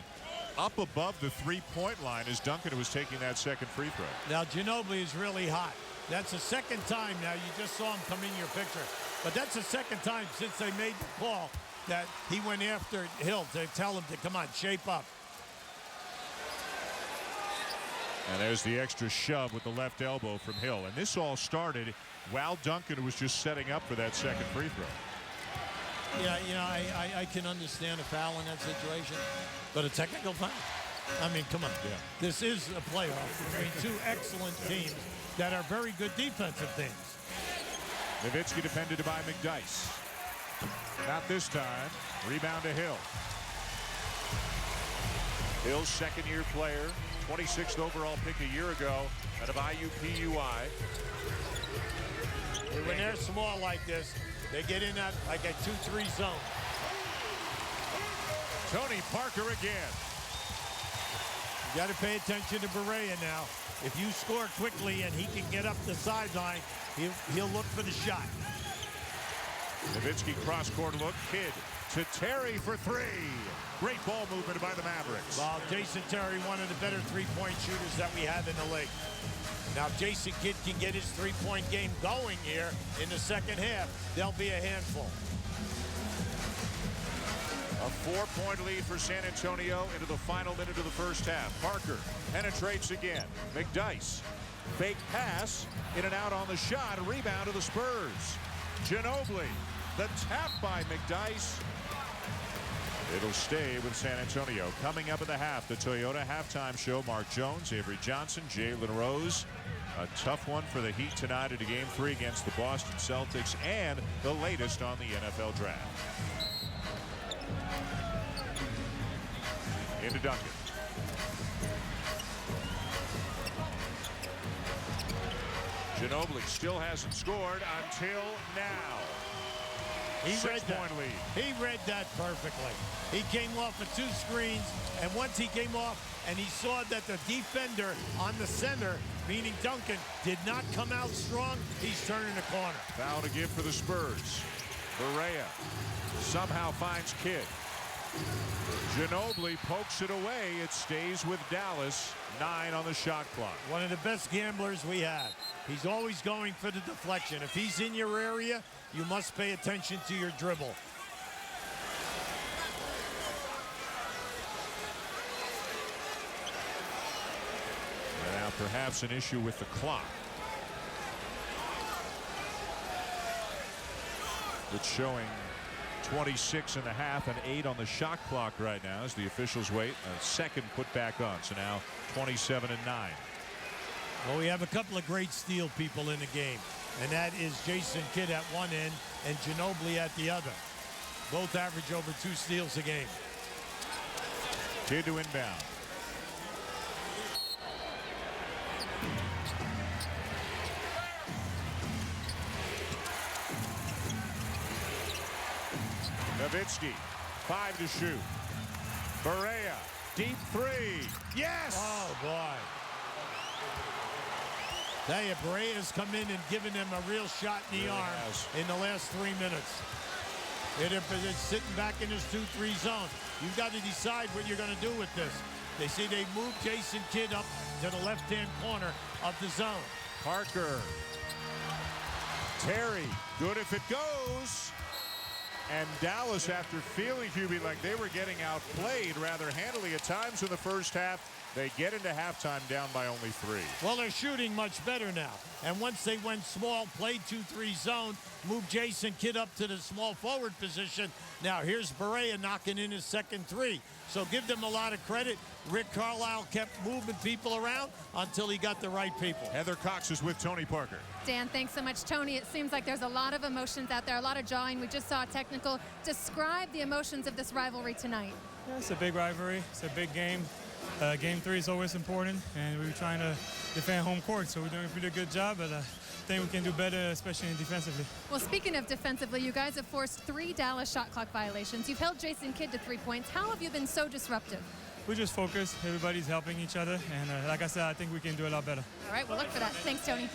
up above the 3-point line as Duncan was taking that second free throw.
Now, Ginobili is really hot. That's the second time now. You just saw him come in your picture. But that's the second time since they made the call that he went after Hill to tell him to come on, shape up.
And there's the extra shove with the left elbow from Hill. And this all started while Duncan was just setting up for that second free throw.
Yeah, you know, I can understand a foul in that situation, but a technical foul? I mean, come on. Yeah. This is a playoff between two excellent teams that are very good defensive teams.
Nowitzki defended by McDyess. Not this time. Rebound to Hill. Hill's second-year player, 26th overall pick a year ago out of IUPUI.
When they're small like this, they get in that like a 2-3 zone.
Tony Parker again.
You got to pay attention to Berea now. If you score quickly and he can get up the sideline, he'll look for the shot.
Nowitzki cross-court look. Kidd to Terry for three. Great ball movement by the Mavericks.
Well, Jason Terry, one of the better three-point shooters that we have in the league. Now, if Jason Kidd can get his three-point game going here in the second half, they'll be a handful.
A 4-point lead for San Antonio into the final minute of the first half. Parker penetrates again. McDyess, fake pass, in and out on the shot. A rebound to the Spurs. Ginobili, the tap by McDyess. It'll stay with San Antonio. Coming up at the half, the Toyota halftime show. Mark Jones, Avery Johnson, Jalen Rose. A tough one for the Heat tonight into Game 3 against the Boston Celtics, and the latest on the NFL draft. Into Duncan. Ginobili still hasn't scored until now.
He read that perfectly. He came off of two screens, and once he came off and he saw that the defender on the center, meaning Duncan, did not come out strong, he's turning the corner.
Foul to give for the Spurs. Berea somehow finds Kidd. Ginobili pokes it away. It stays with Dallas. 9 on the shot clock.
One of the best gamblers we have. He's always going for the deflection. If he's in your area, you must pay attention to your dribble.
And now perhaps an issue with the clock. It's showing 26 and a half and 8 on the shot clock right now as the officials wait. A second put back on. So now 27 and 9.
Well, we have a couple of great steal people in the game, and that is Jason Kidd at one end and Ginobili at the other. Both average over 2 steals a game.
Kidd to inbound. Nowitzki, 5 to shoot. Berea, deep 3. Yes!
Oh, boy. Tell you, Berea's come in and given them a real shot in the arm in the last 3 minutes. It's sitting back in this 2-3 zone. You've got to decide what you're going to do with this. They see they moved Jason Kidd up to the left-hand corner of the zone.
Parker. Terry, good if it goes. And Dallas, after feeling, Hubie, like they were getting outplayed rather handily at times in the first half, they get into halftime down by only 3.
Well, they're shooting much better now. And once they went small, played 2-3 zone, moved Jason Kidd up to the small forward position. Now here's Berea knocking in his second 3. So give them a lot of credit. Rick Carlisle kept moving people around until he got the right people.
Heather Cox is with Tony Parker.
Dan, thanks so much, Tony. It seems like there's a lot of emotions out there, a lot of jawing. We just saw a technical. Describe the emotions of this rivalry tonight.
Yeah, it's a big rivalry. It's a big game. Game 3 is always important, and we're trying to defend home court, so we're doing a pretty good job, but I think we can do better, especially defensively.
Well, speaking of defensively, you guys have forced 3 Dallas shot clock violations. You've held Jason Kidd to 3 points. How have you been so disruptive?
We just focus. Everybody's helping each other, and like I said, I think we can do a lot better.
All right, we'll look for that. Thanks, Tony.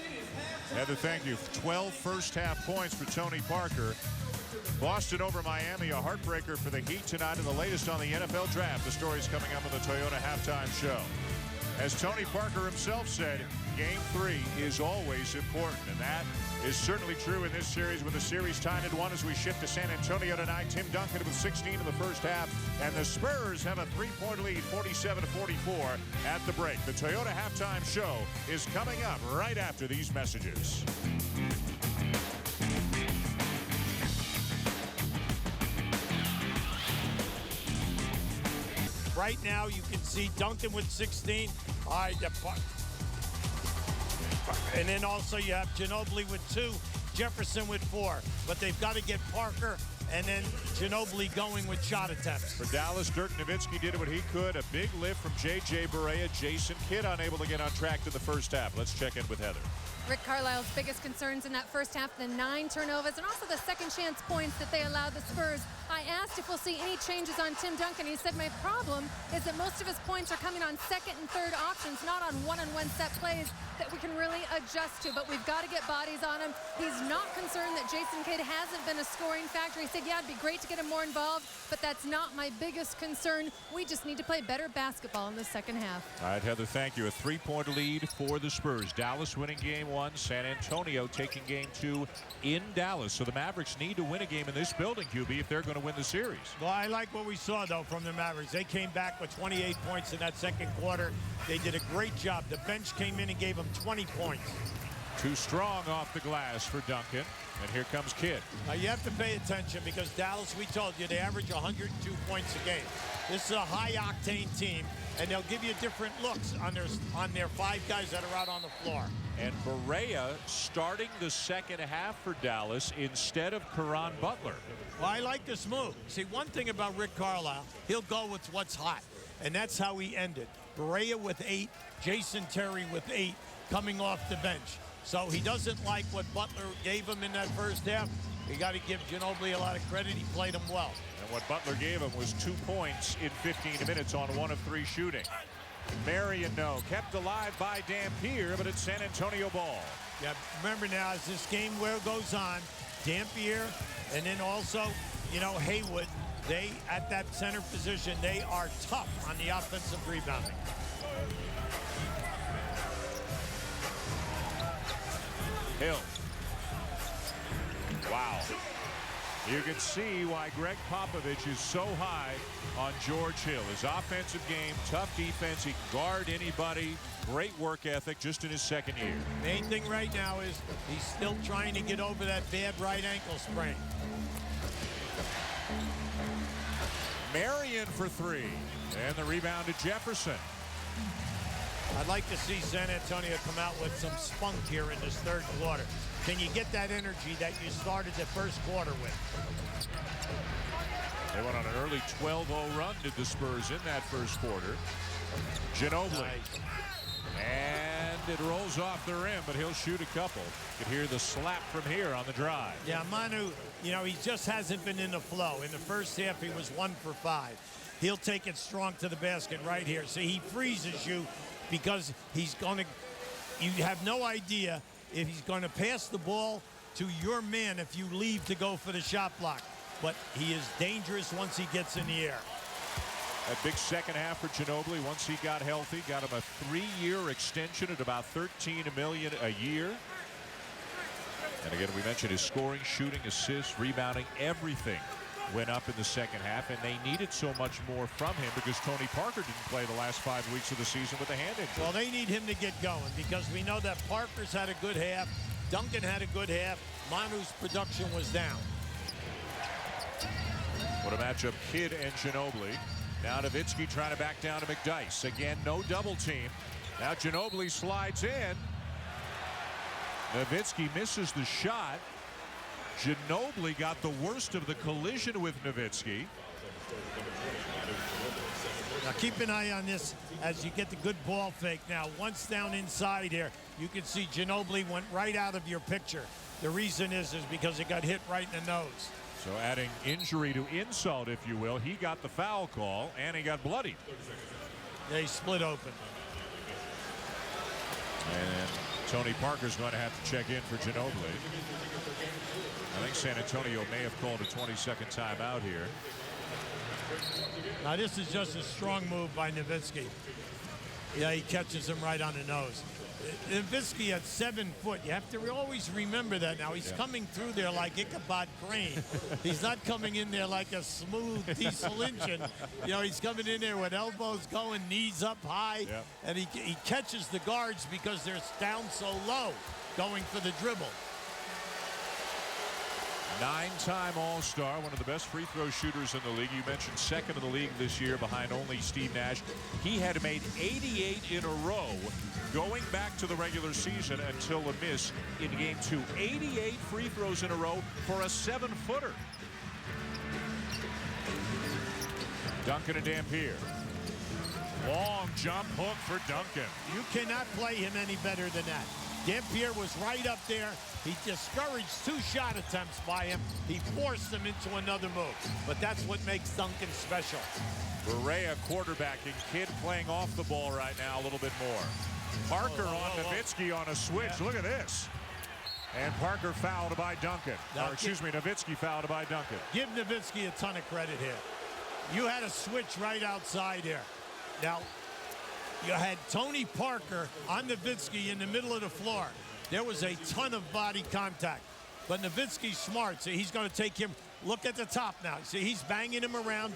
Heather, thank you. 12 first-half points for Tony Parker. Boston over Miami, a heartbreaker for the Heat tonight, and the latest on the NFL draft. The story's coming up on the Toyota halftime show. As Tony Parker himself said, Game 3 is always important, and that is certainly true in this series with the series tied at 1 as we shift to San Antonio tonight. Tim Duncan with 16 in the first half, and the Spurs have a 3-point lead, 47-44 at the break. The Toyota Halftime Show is coming up right after these messages.
Right now, you can see Duncan with 16. All right, and then also you have Ginobili with 2, Jefferson with 4. But they've got to get Parker and then Ginobili going with shot attempts.
For Dallas, Dirk Nowitzki did what he could. A big lift from J.J. Barea. Jason Kidd unable to get on track to the first half. Let's check in with Heather.
Rick Carlisle's biggest concerns in that first half, the 9 turnovers, and also the second chance points that they allowed the Spurs. I asked if we'll see any changes on Tim Duncan. He said, my problem is that most of his points are coming on second and third options, not on one-on-one set plays that we can really adjust to, but we've got to get bodies on him. He's not concerned that Jason Kidd hasn't been a scoring factor. He said, yeah, it'd be great to get him more involved, but that's not my biggest concern. We just need to play better basketball in the second half.
All right, Heather, thank you. A 3-point lead for the Spurs. Dallas winning Game 1, San Antonio taking Game 2 in Dallas. So the Mavericks need to win a game in this building, QB, if they're going to win the series.
Well, I like what we saw, though, from the Mavericks. They came back with 28 points in that second quarter. They did a great job. The bench came in and gave them 20 points.
Too strong off the glass for Duncan. And here comes Kidd.
Now, you have to pay attention because Dallas, we told you, they average 102 points a game. This is a high-octane team, and they'll give you different looks on their 5 guys that are out on the floor.
And Barea starting the second half for Dallas instead of Caron Butler.
Well, I like this move. See, one thing about Rick Carlisle, he'll go with what's hot, and that's how he ended. Barea with 8, Jason Terry with 8, coming off the bench. So he doesn't like what Butler gave him in that first half. You got to give Ginobili a lot of credit. He played him well.
And what Butler gave him was 2 points in 15 minutes on 1 of 3 shooting. Marion, no, kept alive by Dampier, but it's San Antonio ball.
Yeah, remember now, as this game goes on, Dampier and then also, you know, Haywood, they, at that center position, they are tough on the offensive rebounding.
Hill. Wow. You can see why Greg Popovich is so high on George Hill. His offensive game, tough defense, he can guard anybody, great work ethic just in his second year.
Main thing right now is he's still trying to get over that bad right ankle sprain.
Marion for 3, and the rebound to Jefferson.
I'd like to see San Antonio come out with some spunk here in this third quarter. Can you get that energy that you started the first quarter with?
They went on an early 12-0 run, did the Spurs, in that first quarter. Ginobili.
Nice.
And it rolls off the rim, but he'll shoot a couple. You can hear the slap from here on the drive.
Yeah, Manu, you know, he just hasn't been in the flow. In the first half, he was 1 for 5. He'll take it strong to the basket right here. See, he freezes you because he's going to, you have no idea if he's going to pass the ball to your man if you leave to go for the shot block. But he is dangerous once he gets in the air.
A big second half for Ginobili once he got healthy. Got him a 3-year extension at about $13 million a year. And again, we mentioned his scoring, shooting, assists, rebounding, everything went up in the second half, and they needed so much more from him because Tony Parker didn't play the last 5 weeks of the season with a hand injury.
Well, they need him to get going because we know that Parker's had a good half, Duncan had a good half, Manu's production was down.
What a matchup, Kidd and Ginobili. Now Nowitzki trying to back down to McDyess. Again, no double team. Now Ginobili slides in. Nowitzki misses the shot. Ginobili got the worst of the collision with Nowitzki.
Now keep an eye on this as you get the good ball fake. Now once down inside here, you can see Ginobili went right out of your picture. The reason is because it got hit right in the nose.
So adding injury to insult, if you will, he got the foul call and he got bloodied.
They split open.
And Tony Parker's going to have to check in for Ginobili. I think San Antonio may have called a 22nd timeout here.
Now this is just a strong move by Nowitzki. Yeah, he catches him right on the nose. Nowitzki at 7 foot. You have to always remember that now. He's coming through there like Ichabod Crane. He's not coming in there like a smooth diesel engine. You know, he's coming in there with elbows going, knees up high, and he catches the guards because they're down so low going for the dribble.
9-time All-Star, one of the best free throw shooters in the league. You mentioned second in the league this year behind only Steve Nash. He had made 88 in a row going back to the regular season until a miss in Game 2. 88 free throws in a row for a 7-footer. Duncan and Dampier. Long jump hook for Duncan.
You cannot play him any better than that. Dampier was right up there. He discouraged 2 shot attempts by him. He forced him into another move. But that's what makes Duncan special.
Berea quarterbacking. Kidd playing off the ball right now a little bit more. Parker on Nowitzki on a switch. Look at this. And Parker fouled by Duncan. Or excuse me, Nowitzki fouled by Duncan.
Give Nowitzki a ton of credit here. You had a switch right outside here. Now, you had Tony Parker on Nowitzki in the middle of the floor. There was a ton of body contact. But Nowitzki's smart, so he's going to take him. Look at the top now. See, he's banging him around.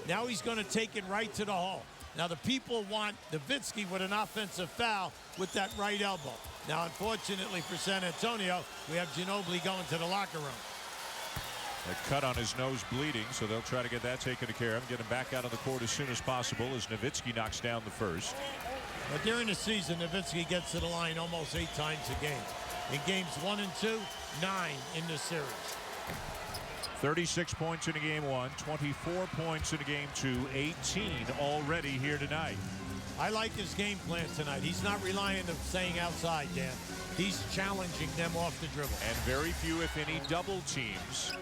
Now he's going to take it right to the hole. Now the people want Nowitzki with an offensive foul with that right elbow. Now, unfortunately for San Antonio, we have Ginobili going to the locker room.
A cut on his nose bleeding, so they'll try to get that taken care of. Get him back out on the court as soon as possible as Nowitzki knocks down the first.
But during the season, Nowitzki gets to the line almost 8 times a game. In games 1 and 2, 9 in the series.
36 points in a game 1, 24 points in a game 2, 18 already here tonight.
I like his game plan tonight. He's not relying on staying outside, Dan. He's challenging them off the dribble.
And very few, if any, double teams.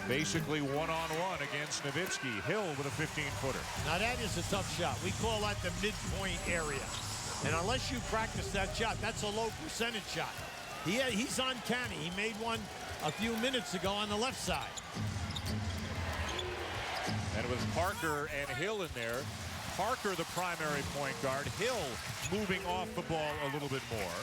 Basically one-on-one against Nowitzki. Hill with a 15-footer.
Now that is a tough shot. We call that the midpoint area. And unless you practice that shot, that's a low percentage shot. He's uncanny. He made one a few minutes ago on the left side.
And with Parker and Hill in there, Parker the primary point guard, Hill moving off the ball a little bit more.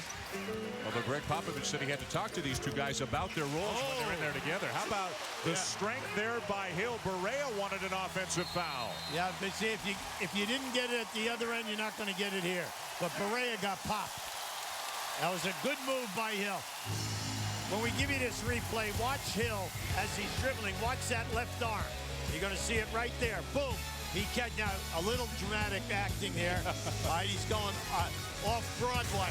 Although Greg Popovich said he had to talk to these two guys about their roles when they're in there together. How about the strength there by Hill? Berea wanted an offensive foul.
Yeah, but see, if you didn't get it at the other end, you're not going to get it here. But Berea got popped. That was a good move by Hill. When we give you this replay, watch Hill as he's dribbling. Watch that left arm. You're going to see it right there. Boom. He kept now a little dramatic acting here. All right, he's going off Broadway.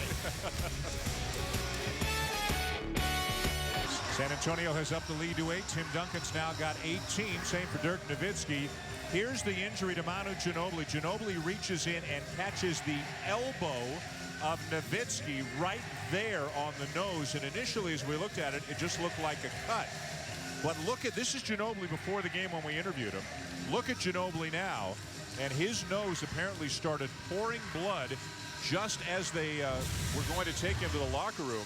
San Antonio has upped the lead to 8. Tim Duncan's now got 18. Same for Dirk Nowitzki. Here's the injury to Manu Ginobili. Ginobili reaches in and catches the elbow of Nowitzki right there on the nose. And initially, as we looked at it, it just looked like a cut. But look at, this is Ginobili before the game when we interviewed him. Look at Ginobili now, and his nose apparently started pouring blood just as they were going to take him to the locker room.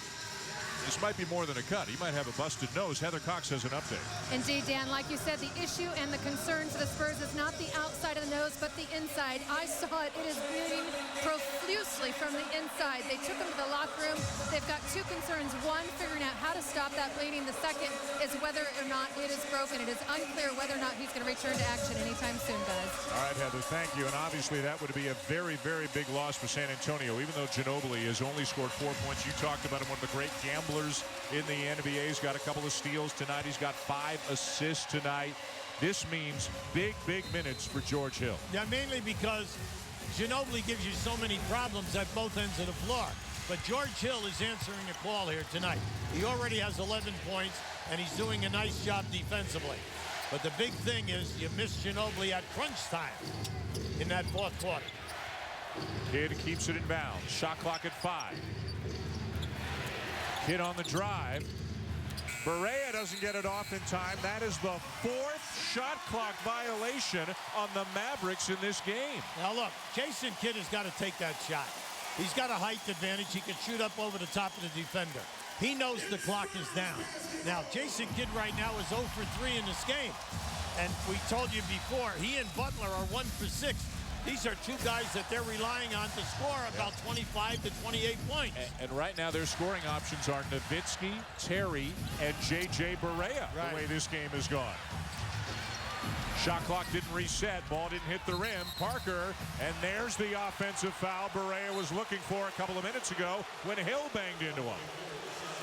This might be more than a cut. He might have a busted nose. Heather Cox has an update.
Indeed, Dan, like you said, the issue and the concern to the Spurs is not the outside of the nose, but the inside. I saw it. It is bleeding profusely from the inside. They took him to the locker room. They've got 2 concerns. One, figuring out how to stop that bleeding. The second is whether or not it is broken. It is unclear whether or not he's going to return to action anytime soon, guys.
All right, Heather, thank you. And obviously that would be a very, very big loss for San Antonio, even though Ginobili has only scored 4 points. You talked about him, one of the great gamblers in the NBA. He's got a couple of steals tonight. He's got 5 assists tonight. This means big, big minutes for George Hill.
Yeah, mainly because Ginobili gives you so many problems at both ends of the floor. But George Hill is answering the call here tonight. He already has 11 points, and he's doing a nice job defensively. But the big thing is you miss Ginobili at crunch time in that 4th quarter.
Kidd keeps it in bounds. Shot clock at 5. Kidd on the drive. Berea doesn't get it off in time. That is the 4th shot clock violation on the Mavericks in this game.
Now look, Jason Kidd has got to take that shot. He's got a height advantage. He can shoot up over the top of the defender. He knows the clock is down. Now, Jason Kidd right now is 0 for 3 in this game. And we told you before, he and Butler are 1 for 6. These are two guys that they're relying on to score about 25 to 28 points.
And right now their scoring options are Nowitzki, Terry, and J.J. Barea, the way this game has gone. Shot clock didn't reset. Ball didn't hit the rim. Parker, and there's the offensive foul Barea was looking for a couple of minutes ago when Hill banged into him.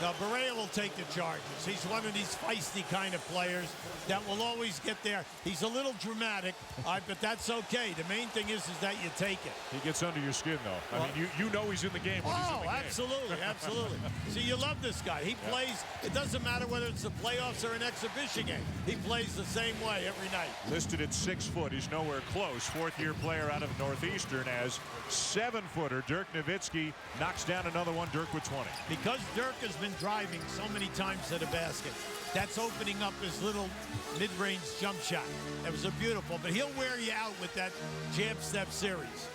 Now, Barea will take the charges. He's one of these feisty kind of players that will always get there. He's a little dramatic, but that's okay. The main thing is that you take it.
He gets under your skin, though. I mean, you know he's in the game when he's in the game.
Absolutely, absolutely. See, you love this guy. He plays, it doesn't matter whether it's the playoffs or an exhibition game. He plays the same way every night.
Listed at 6 foot. He's nowhere close. Fourth-year player out of Northeastern as 7-footer. Dirk Nowitzki knocks down another one. Dirk with 20.
Because Dirk has been driving so many times to the basket, that's opening up his little mid-range jump shot. That was a beautiful, but he'll wear you out with that jab step series.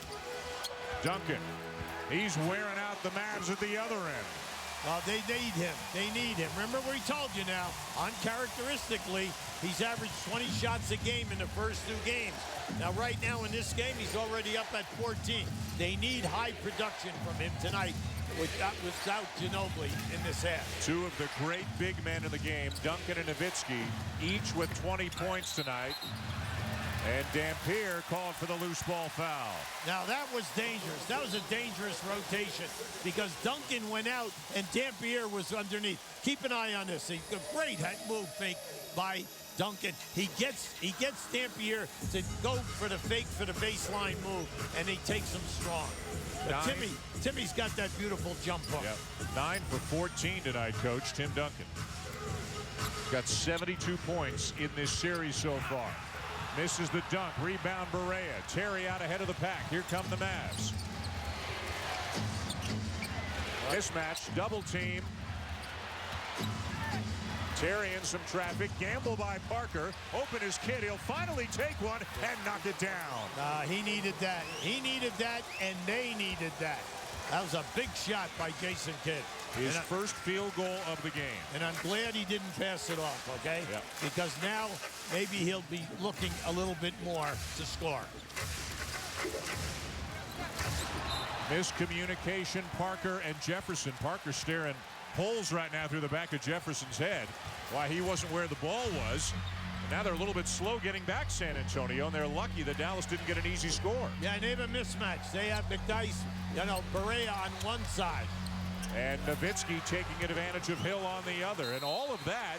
Duncan, he's wearing out the Mavs at the other end.
Well, they need him. They need him. Remember what he told you now. Uncharacteristically, he's averaged 20 shots a game in the first 2 games. Now, right now in this game, he's already up at 14. They need high production from him tonight without Ginobili in this half.
Two of the great big men in the game, Duncan and Nowitzki, each with 20 points tonight. And Dampier called for the loose ball foul.
Now that was dangerous. That was a dangerous rotation because Duncan went out and Dampier was underneath. Keep an eye on this. A great move fake by Duncan. He gets Dampier to go for the fake for the baseline move, and he takes him strong. But Timmy's got that beautiful jump hook.
Yep. 9 for 14 tonight, Coach Tim Duncan. Got 72 points in this series so far. Misses the dunk. Rebound Barea. Terry out ahead of the pack. Here come the Mavs. Mismatch. Double team. Terry in some traffic. Gamble by Parker. Open his kid. He'll finally take one and knock it down.
He needed that. He needed that, and they needed that. That was a big shot by Jason Kidd.
His first field goal of the game.
And I'm glad he didn't pass it off, okay?
Yep.
Because now maybe he'll be looking a little bit more to score.
Miscommunication, Parker and Jefferson. Parker staring holes right now through the back of Jefferson's head. Why he wasn't where the ball was. And now they're a little bit slow getting back San Antonio, and they're lucky that Dallas didn't get an easy score.
Yeah, and they have a mismatch. They have McDyess, Barea on one side.
And Nowitzki taking advantage of Hill on the other. And all of that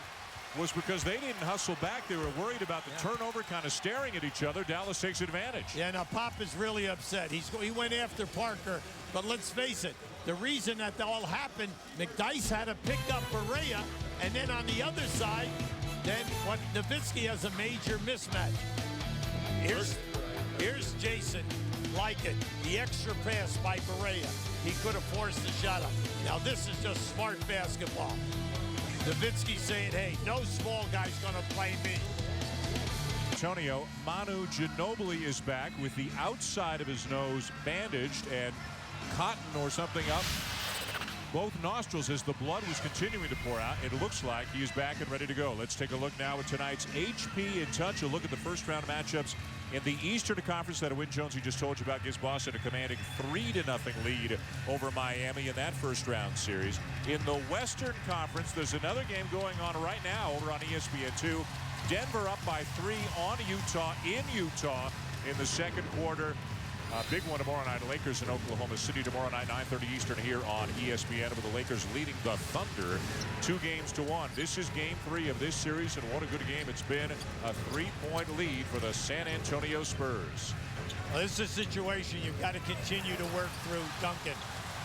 was because they didn't hustle back. They were worried about the turnover, kind of staring at each other. Dallas takes advantage.
Yeah, now Pop is really upset. He went after Parker, but let's face it, the reason that all happened, McDyess had to pick up Barea, and then on the other side, then what Nowitzki has a major mismatch. Here's Jason. Like it. The extra pass by Barea. He could have forced the shot up. Now this is just smart basketball. Nowitzki saying, hey, no small guy's going to play me.
Antonio, Manu Ginobili is back with the outside of his nose bandaged and cotton or something up both nostrils as the blood was continuing to pour out. It looks like he is back and ready to go. Let's take a look now at tonight's HP in touch. A look at the first round matchups in the Eastern Conference. That a win, Jones, he just told you about, gives Boston a commanding 3-0 lead over Miami in that first round series. In the Western Conference, there's another game going on right now over on ESPN2. Denver up by 3 on Utah in Utah in the second quarter. Big one tomorrow night. Lakers in Oklahoma City tomorrow night, 9:30 Eastern here on ESPN, with the Lakers leading the Thunder 2-1. This is game 3 of this series, and what a good game it's been. A 3-point lead for the San Antonio Spurs.
Well, this is a situation you've got to continue to work through Duncan.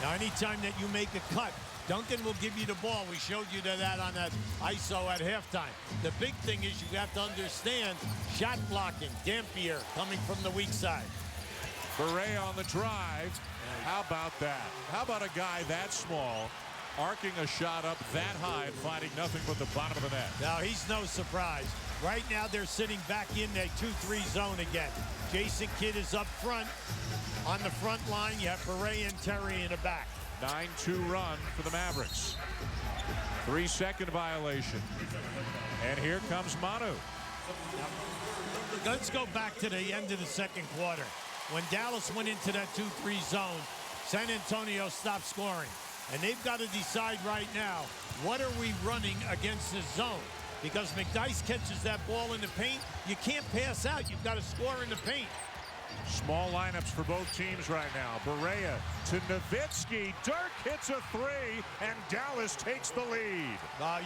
Now, anytime that you make a cut, Duncan will give you the ball. We showed you that on that ISO at halftime. The big thing is you have to understand shot blocking. Dampier coming from the weak side.
Barea on the drive. How about that? How about a guy that small arcing a shot up that high and finding nothing but the bottom of the net?
Now, he's no surprise. Right now, they're sitting back in that 2-3 zone again. Jason Kidd is up front. On the front line, you have Barea and Terry in the back.
9-2 run for the Mavericks. 3-second violation. And here comes Manu.
Let's go back to the end of the second quarter. when Dallas went into that 2-3 zone, San Antonio stopped scoring. And they've got to decide right now, what are we running against this zone? Because McDyess catches that ball in the paint, you can't pass out. You've got to score in the paint.
Small lineups for both teams right now. Barea to Nowitzki. Dirk hits a three, and Dallas takes the lead.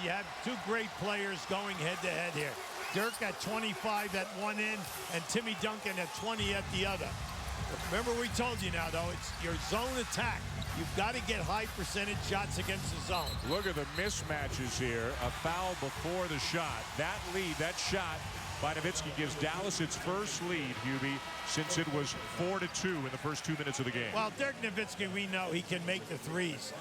You have two great players going head-to-head here. Dirk at 25 at one end, and Timmy Duncan at 20 at the other. Remember, we told you now, though, it's your zone attack. You've got to get high percentage shots against the zone.
Look at the mismatches here. A foul before the shot. That lead, that shot by Nowitzki gives Dallas its first lead, Hubie, since it was 4-2 in the first 2 minutes of the game.
Well, Dirk Nowitzki, we know he can make the threes.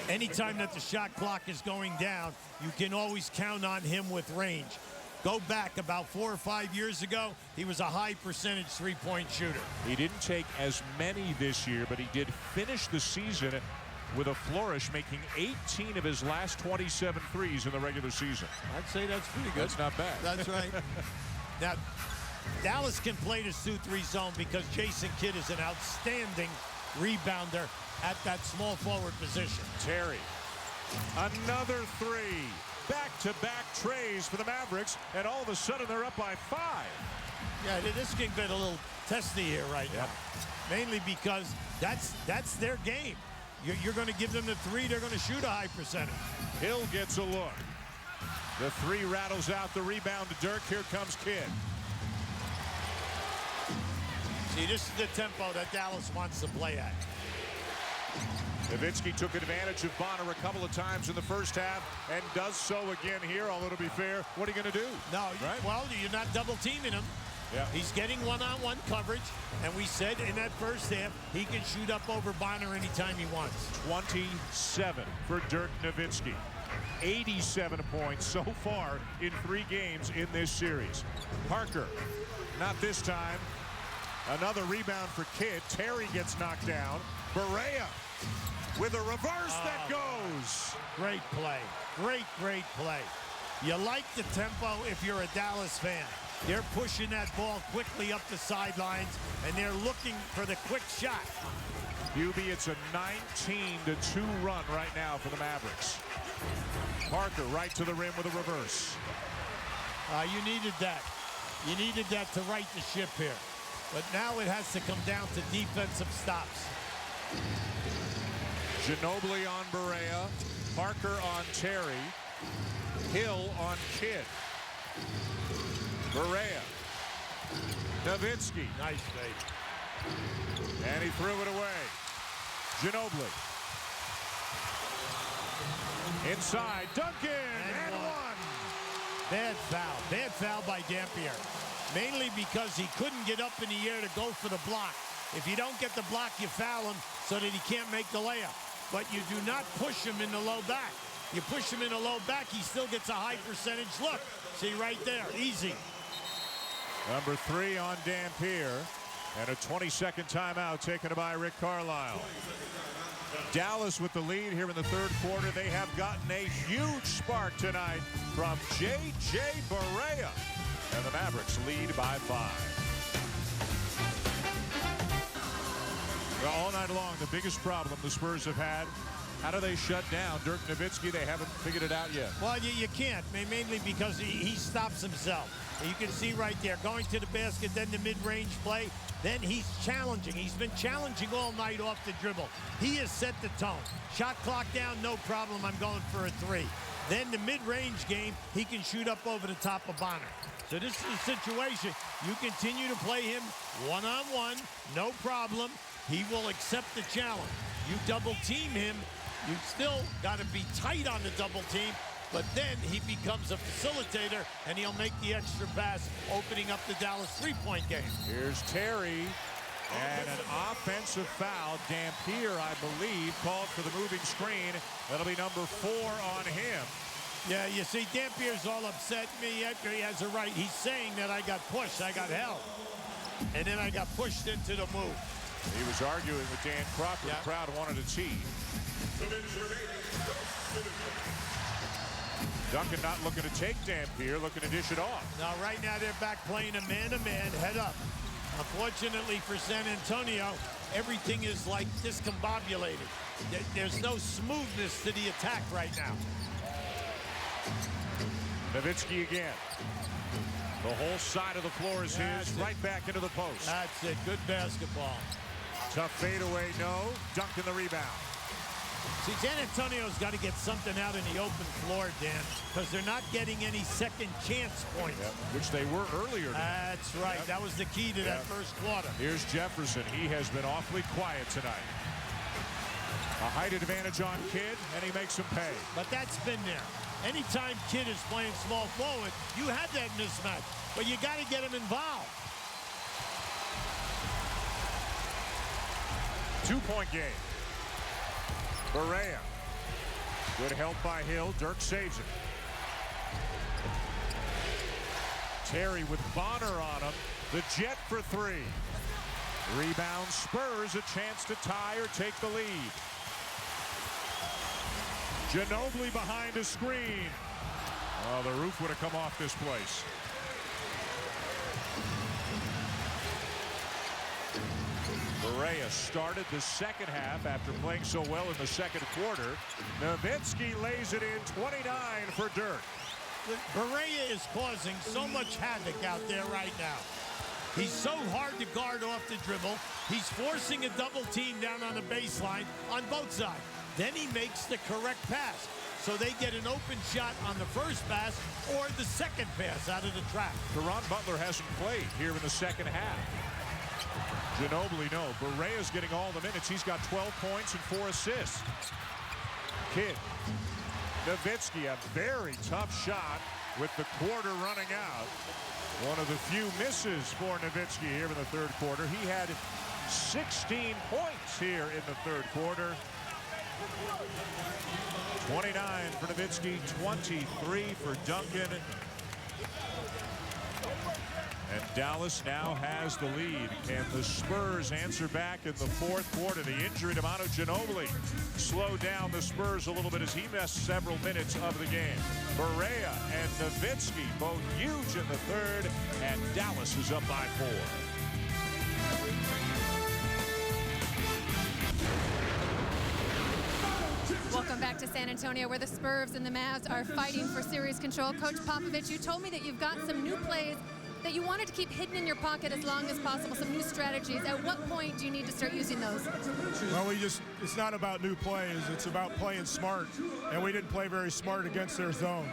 Anytime that the shot clock is going down, you can always count on him with range. Go back about 4 or 5 years ago, he was a high percentage three-point shooter.
He didn't take as many this year, but he did finish the season with a flourish, making 18 of his last 27 threes in the regular season.
I'd say that's pretty good.
That's not bad.
That's right. Now, Dallas can play this 2-3 zone because Jason Kidd is an outstanding rebounder at that small forward position.
Terry, another three. Back-to-back trays for the Mavericks, and all of a sudden they're up by 5.
Yeah, this can get a little testy here right now. Mainly because that's their game. You're going to give them the three, they're going to shoot a high percentage.
Hill gets a look. The three rattles out, the rebound to Dirk. Here comes Kidd.
See, this is the tempo that Dallas wants to play at.
Nowitzki took advantage of Bonner a couple of times in the first half and does so again here, although to be fair, what are you going to do?
No,
right?
Well, you're not double teaming him.
Yeah.
He's getting one-on-one coverage, and we said in that first half he can shoot up over Bonner anytime he wants.
27 for Dirk Nowitzki. 87 points so far in 3 games in this series. Parker, not this time. Another rebound for Kidd. Terry gets knocked down. Barea with a reverse that goes.
Great play. Great play. You like the tempo if you're a Dallas fan. They're pushing that ball quickly up the sidelines, and they're looking for the quick shot.
Hubie, it's a 19-2 run right now for the Mavericks. Parker right to the rim with a reverse.
You needed that. You needed that to right the ship here. But now it has to come down to defensive stops.
Ginobili on Barea, Parker on Terry, Hill on Kidd. Barea, Nowitzki.
Nice fade.
And he threw it away. Ginobili. Inside, Duncan, and one.
Bad foul. Bad foul by Dampier. Mainly because he couldn't get up in the air to go for the block. If you don't get the block, you foul him so that he can't make the layup. But you do not push him in the low back. You push him in the low back, he still gets a high percentage look. See right there, easy.
Number 3 on Dampier. And a 22nd timeout taken by Rick Carlisle. Dallas with the lead here in the third quarter. They have gotten a huge spark tonight from J.J. Barea. And the Mavericks lead by 5. Well, all night long, the biggest problem the Spurs have had, how do they shut down Dirk Nowitzki? They haven't figured it out yet.
Well, you can't, mainly because he stops himself. You can see right there, going to the basket, then the mid-range play. Then he's challenging. He's been challenging all night off the dribble. He has set the tone. Shot clock down, no problem. I'm going for a 3. Then the mid-range game, he can shoot up over the top of Bonner. So this is a situation. You continue to play him one-on-one, no problem. He will accept the challenge. You double team him, you still got to be tight on the double team, but then he becomes a facilitator and he'll make the extra pass, opening up the Dallas three-point game.
Here's Terry, and an offensive foul. Dampier, I believe, called for the moving screen. That'll be number 4 on him.
Yeah, you see, Dampier's all upset. He has a right. He's saying that I got pushed, I got held, and then I got pushed into the move.
He was arguing with Dan Crawford.
Yeah.
The crowd wanted a tee. Duncan not looking to take Dampier, looking to dish it off.
Now, right now, they're back playing a man-to-man, head up. Unfortunately for San Antonio, everything is like discombobulated. There's no smoothness to the attack right now.
Nowitzki again. The whole side of the floor is his, right back into the post.
That's it. Good basketball.
Tough fadeaway, no. Duncan the rebound.
See, San Antonio's got to get something out in the open floor, Dan, because they're not getting any second chance points.
Yep, which they were earlier.
That's right. Yep. That was the key to that first quarter.
Here's Jefferson. He has been awfully quiet tonight. A height advantage on Kidd, and he makes him pay.
But that's been there. Anytime Kidd is playing small forward, you have that mismatch. But you got to get him involved.
2-point game. Berea. Good help by Hill. Dirk saves it. Terry with Bonner on him. The jet for three. Rebound Spurs, a chance to tie or take the lead. Ginobili behind a screen. Oh, the roof would have come off this place. Berea started the second half after playing so well in the second quarter. Nowitzki lays it in, 29 for Dirk.
Berea is causing so much havoc out there right now. He's so hard to guard off the dribble. He's forcing a double team down on the baseline on both sides. Then he makes the correct pass. So they get an open shot on the first pass or the second pass out of the trap.
Caron Butler hasn't played here in the second half. Ginobili, no. Berea's getting all the minutes. He's got 12 points and 4 assists. Kidd. Nowitzki, a very tough shot with the quarter running out. One of the few misses for Nowitzki here in the third quarter. He had 16 points here in the third quarter. 29 for Nowitzki, 23 for Duncan. And Dallas now has the lead. Can the Spurs answer back in the fourth quarter? The injury to Manu Ginobili slowed down the Spurs a little bit as he missed several minutes of the game. Berea and Nowitzki both huge in the third, and Dallas is up by 4.
Welcome back to San Antonio, where the Spurs and the Mavs are fighting for series control. Coach Popovich, you told me that you've got some new plays that you wanted to keep hidden in your pocket as long as possible, some new strategies. At what point do you need to start using those?
Well, it's not about new plays. It's about playing smart, and we didn't play very smart against their zone.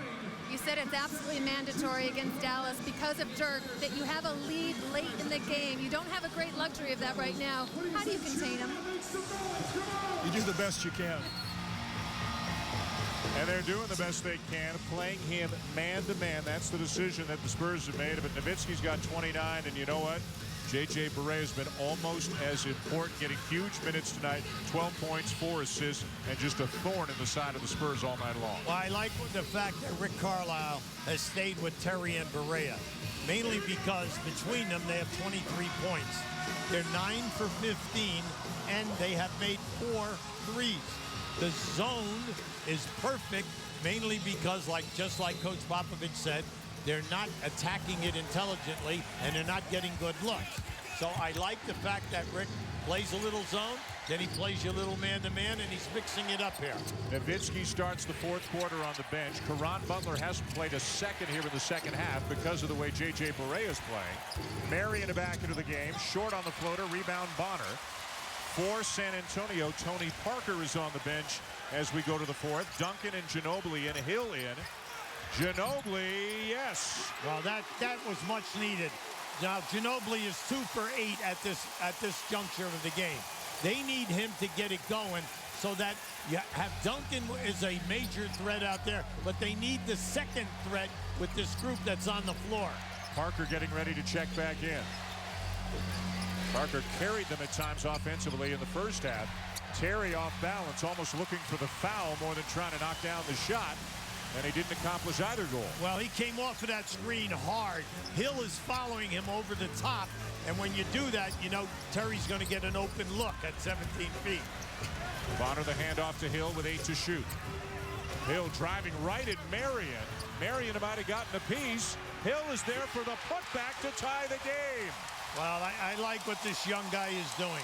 You said it's absolutely mandatory against Dallas because of Dirk that you have a lead late in the game. You don't have a great luxury of that right now. How do you contain him?
You do the best you can.
And they're doing the best they can, playing him man-to-man. That's the decision that the Spurs have made. But Nowitzki's got 29, and you know what? J.J. Barea has been almost as important, getting huge minutes tonight. 12 points, 4 assists, and just a thorn in the side of the Spurs all night long.
Well, I like the fact that Rick Carlisle has stayed with Terry and Barea, mainly because between them they have 23 points. They're 9 for 15, and they have made 4 threes. The zone is perfect, mainly because, just like Coach Popovich said, they're not attacking it intelligently, and they're not getting good looks. So I like the fact that Rick plays a little zone, then he plays you a little man-to-man, and he's mixing it up here.
Nowitzki starts the fourth quarter on the bench. Caron Butler hasn't played a second here in the second half because of the way J.J. Barea is playing. Marion back into the game, short on the floater, rebound Bonner. For San Antonio, Tony Parker is on the bench as we go to the fourth. Duncan and Ginobili and Hill in. Ginobili, yes.
Well, that was much needed. Now, Ginobili is 2 for 8 at this juncture of the game. They need him to get it going so that you have Duncan is a major threat out there, but they need the second threat with this group that's on the floor.
Parker getting ready to check back in. Parker carried them at times offensively in the first half. Terry off balance, almost looking for the foul more than trying to knock down the shot, and he didn't accomplish either goal.
Well, he came off of that screen hard. Hill is following him over the top, and when you do that, you know Terry's going to get an open look at 17 feet.
Bonner the handoff to Hill with 8 to shoot. Hill driving right at Marion. Marion might have gotten a piece. Hill is there for the putback to tie the game.
Well, I like what this young guy is doing.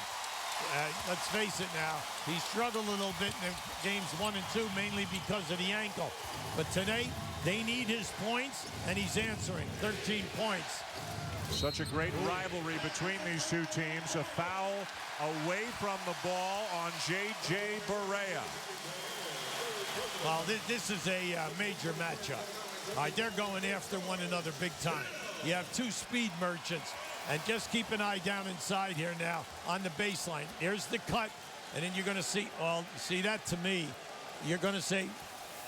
Let's face it now, he struggled a little bit in games 1 and 2, mainly because of the ankle. But today, they need his points, and he's answering. 13 points.
Such a great rivalry between these two teams. A foul away from the ball on J.J. Barea.
Well, this is a major matchup. All right, they're going after one another big time. You have two speed merchants. And just keep an eye down inside here now on the baseline. Here's the cut, and then you're going to see, well, see that to me, you're going to say,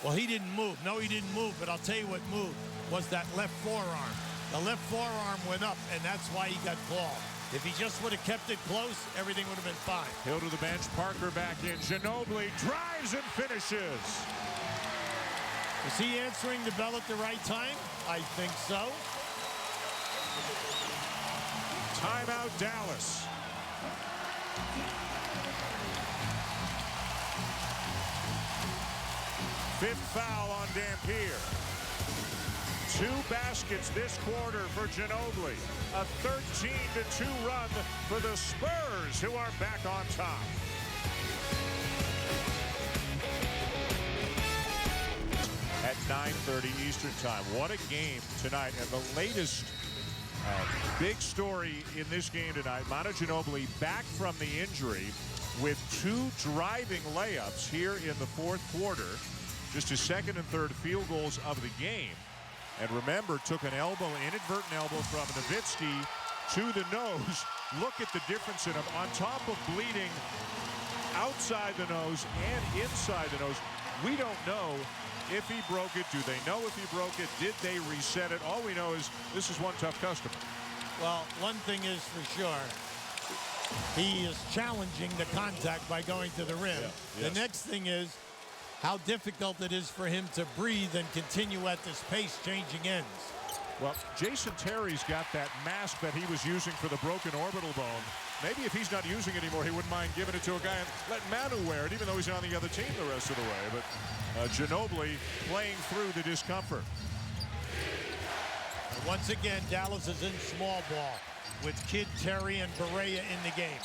well, he didn't move. No, he didn't move, but I'll tell you what moved was that left forearm. The left forearm went up, and that's why he got called. If he just would have kept it close, everything would have been fine.
Hill to the bench, Parker back in. Ginobili drives and finishes.
Is he answering the bell at the right time? I think so.
Timeout, Dallas. Fifth foul on Dampier. 2 baskets this quarter for Ginobili. A 13-2 run for the Spurs, who are back on top. At 9:30 Eastern time. What a game tonight. And the latest big story in this game tonight, Manu Ginobili back from the injury with 2 driving layups here in the fourth quarter. Just his second and third field goals of the game. And remember, took an inadvertent elbow from Nowitzki to the nose. Look at the difference in him. On top of bleeding outside the nose and inside the nose, we don't know if he broke it. Do they know if he broke it? Did they reset it? All we know is this is one tough customer.
Well, one thing is for sure, he is challenging the contact by going to the rim.
Yeah, yes.
The next thing is how difficult it is for him to breathe and continue at this pace, changing ends.
Well, Jason Terry's got that mask that he was using for the broken orbital bone. Maybe if he's not using it anymore, he wouldn't mind giving it to a guy and let Manu wear it, even though he's on the other team the rest of the way. But Ginobili playing through the discomfort.
And once again, Dallas is in small ball with Kidd, Terry, and Barea in the game.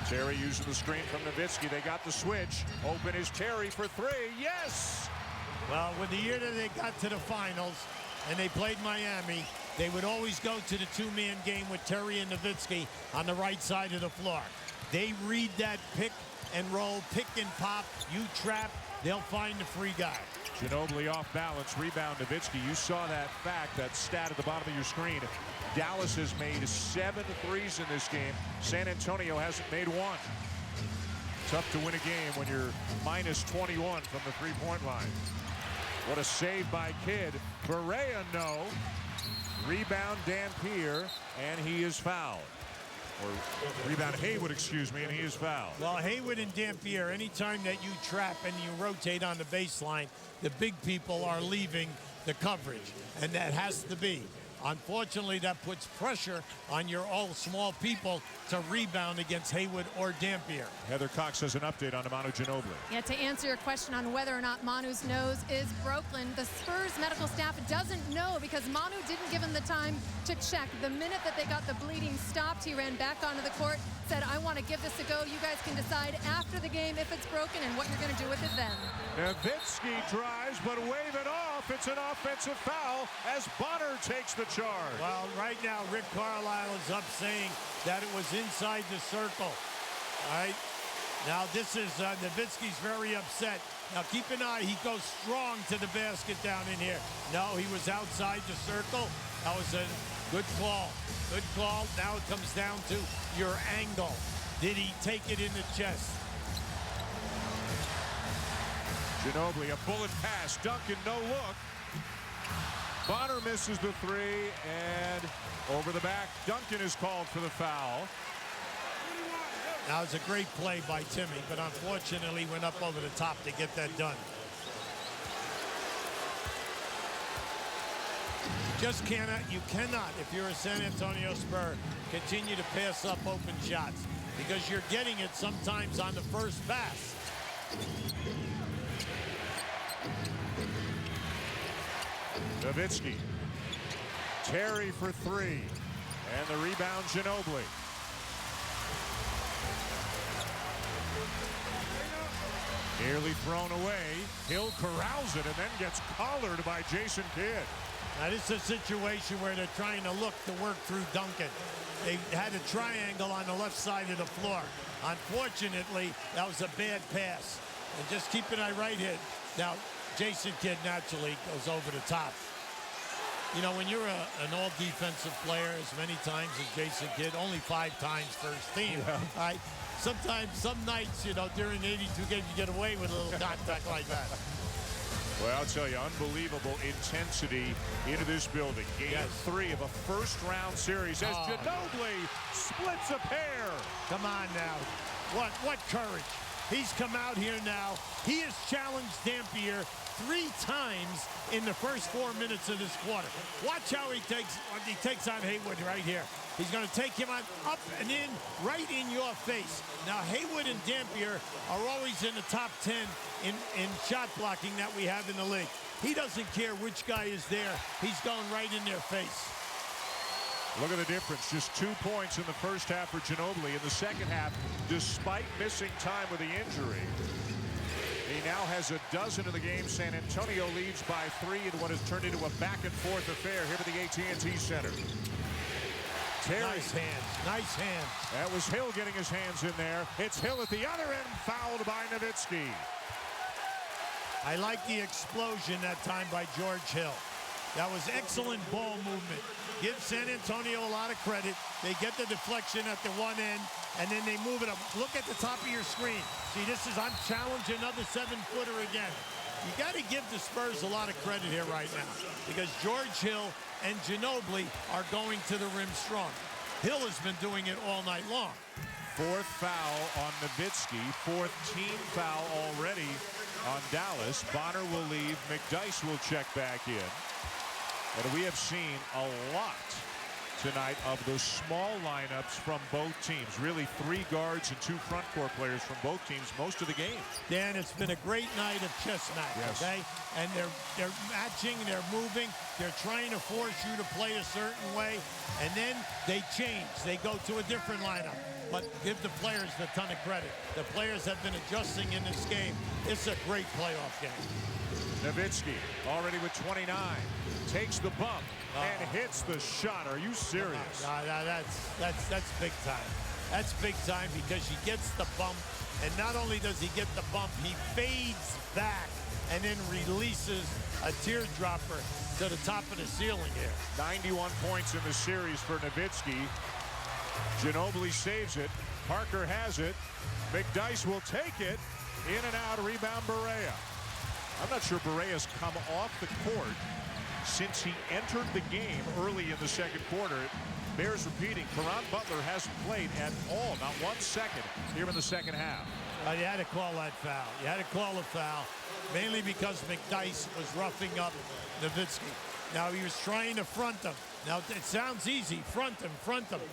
Terry using the screen from Nowitzki. They got the switch. Open is Terry for 3. Yes!
Well, with the year that they got to the finals and they played Miami, they would always go to the 2-man game with Terry and Nowitzki on the right side of the floor. They read that pick and roll, pick and pop. You trap, they'll find the free guy.
Ginobili off balance, rebound Nowitzki. You saw that fact, that stat at the bottom of your screen. Dallas has made 7 threes in this game. San Antonio hasn't made 1. Tough to win a game when you're minus 21 from the three-point line. What a save by Kidd. Barea, no. Rebound Dampier, and he is fouled. Or rebound Haywood, excuse me, and he is fouled.
Well, Haywood and Dampier, anytime that you trap and you rotate on the baseline, the big people are leaving the coverage, and that has to be. Unfortunately, that puts pressure on your all small people to rebound against Haywood or Dampier.
Heather Cox has an update on Manu Ginobili.
Yeah, to answer your question on whether or not Manu's nose is broken, the Spurs medical staff doesn't know because Manu didn't give him the time to check. The minute that they got the bleeding stopped, he ran back onto the court, said, I want to give this a go. You guys can decide after the game if it's broken and what you're going to do with it then.
Nowitzki drives, but wave it off. It's an offensive foul as Bonner takes the charge.
Well, right now, Rick Carlisle is up saying that it was inside the circle. All right. Now, this is Nowitzki's very upset. Now, keep an eye. He goes strong to the basket down in here. No, he was outside the circle. That was a good call. Good call. Now it comes down to your angle. Did he take it in the chest?
Ginobili, a bullet pass. Duncan, no look. Bonner misses the 3, and over the back, Duncan is called for the foul.
Now, it's a great play by Timmy, but unfortunately went up over the top to get that done. You cannot, if you're a San Antonio Spur, continue to pass up open shots because you're getting it sometimes on the first pass.
Nowitzki. Terry for three. And the rebound, Ginobili. Nearly thrown away. Hill corrals it and then gets collared by Jason Kidd.
Now this is a situation where they're trying to look to work through Duncan. They had a triangle on the left side of the floor. Unfortunately, that was a bad pass. And just keep an eye right here. Now, Jason Kidd naturally goes over the top. You know, when you're an all-defensive player as many times as Jason Kidd, only 5 times first team, right? Sometimes, some nights, you know, during 82 games, you get away with a little contact like that.
Well, I'll tell you, unbelievable intensity into this building. Game 3 of a first-round series as Ginobili splits a pair.
Come on now. What courage. He's come out here now. He has challenged Dampier 3 times in the first 4 minutes of this quarter. Watch how he takes on Haywood right here. He's going to take him on up and in, right in your face. Now, Haywood and Dampier are always in the top 10 in shot blocking that we have in the league. He doesn't care which guy is there. He's going right in their face.
Look at the difference. Just 2 points in the first half for Ginobili. In the second half, despite missing time with the injury, he now has a dozen in the game. San Antonio leads by 3 in what has turned into a back-and-forth affair here to the AT&T Center. Terry.
Nice hands. Nice hands.
That was Hill getting his hands in there. It's Hill at the other end, fouled by Nowitzki.
I like the explosion that time by George Hill. That was excellent ball movement. Give San Antonio a lot of credit. They get the deflection at the one end, and then they move it up. Look at the top of your screen. See, this is, I'm challenging another 7-footer again. You got to give the Spurs a lot of credit here right now because George Hill and Ginobili are going to the rim strong. Hill has been doing it all night long.
4th foul on Nowitzki. 4th team foul already on Dallas. Bonner will leave. McDyess will check back in. And we have seen a lot tonight of those small lineups from both teams. Really 3 guards and 2 front court players from both teams most of the game.
Dan, it's been a great night of chess match, okay? And they're matching, they're moving, they're trying to force you to play a certain way, and then they change. They go to a different lineup. But give the players a ton of credit. The players have been adjusting in this game. It's a great playoff game.
Nowitzki already with 29. Takes the bump and hits the shot. Are you serious?
That's big time. That's big time because he gets the bump, and not only does he get the bump, he fades back and then releases a teardropper to the top of the ceiling here.
91 points in the series for Nowitzki. Ginobili saves it. Parker has it. McDyess will take it. In and out, rebound Barea. I'm not sure Barea's come off the court since he entered the game early in the second quarter. It bears repeating, Caron Butler hasn't played at all, not 1 second here in the second half.
You had to call that foul. You had to call a foul, mainly because McDyess was roughing up Nowitzki. Now he was trying to front him. Now it sounds easy, front him.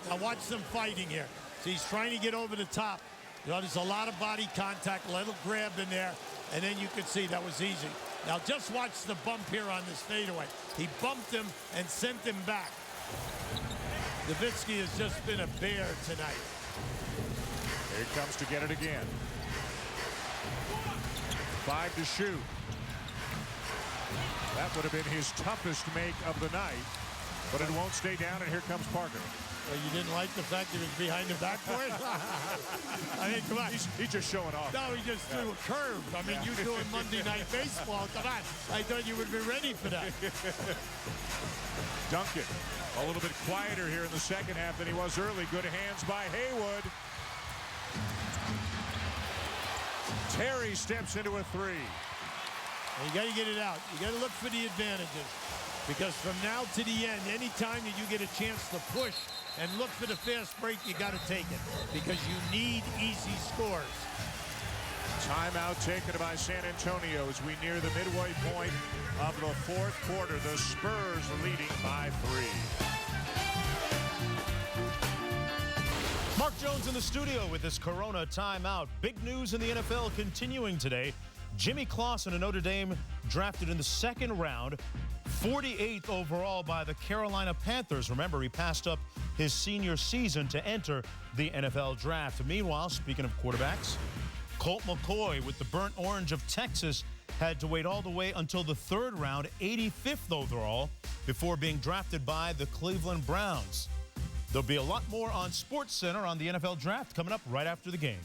Now watch them fighting here. So he's trying to get over the top. You know, there's a lot of body contact, little grab in there, and then you could see that was easy. Now just watch the bump here on this fadeaway. He bumped him and sent him back. Nowitzki has just been a bear tonight.
Here he comes to get it again. 5 to shoot. That would have been his toughest make of the night, but it won't stay down, and here comes Parker.
Well, you didn't like the fact that he was behind the backboard? I mean, come on.
He's just showing off.
No, he just threw a curve. I mean, you doing Monday Night Baseball. Come on. I thought you would be ready for that.
Duncan, a little bit quieter here in the second half than he was early. Good hands by Haywood. Terry steps into a 3.
And you got to get it out. You got to look for the advantages. Because from now to the end, anytime that you get a chance to push and look for the fast break, you got to take it. Because you need easy scores.
Timeout taken by San Antonio as we near the midway point of the fourth quarter. The Spurs leading by 3.
Mark Jones in the studio with this Corona timeout. Big news in the NFL continuing today. Jimmy Clausen of Notre Dame, drafted in the 2nd round, 48th overall by the Carolina Panthers. Remember, he passed up his senior season to enter the NFL draft. Meanwhile, speaking of quarterbacks, Colt McCoy with the burnt orange of Texas had to wait all the way until the 3rd round, 85th overall, before being drafted by the Cleveland Browns. There'll be a lot more on SportsCenter on the NFL draft coming up right after the game.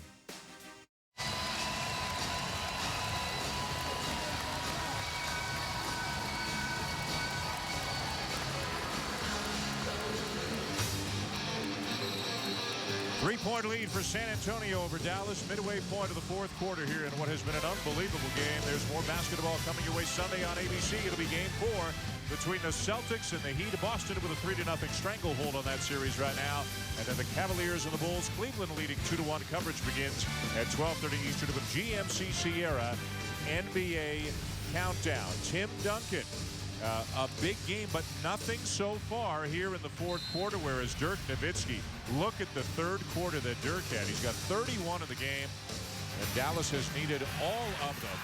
Three-point lead for San Antonio over Dallas. Midway point of the 4th quarter here in what has been an unbelievable game. There's more basketball coming your way Sunday on ABC. It'll be game 4 between the Celtics and the Heat. Boston with a 3-0 stranglehold on that series right now. And then the Cavaliers and the Bulls. Cleveland leading 2-1. Coverage begins at 12:30 Eastern with GMC Sierra NBA Countdown. Tim Duncan. A big game, but nothing so far here in the 4th quarter, whereas Dirk Nowitzki, look at the 3rd quarter that Dirk had. He's got 31 in the game, and Dallas has needed all of them.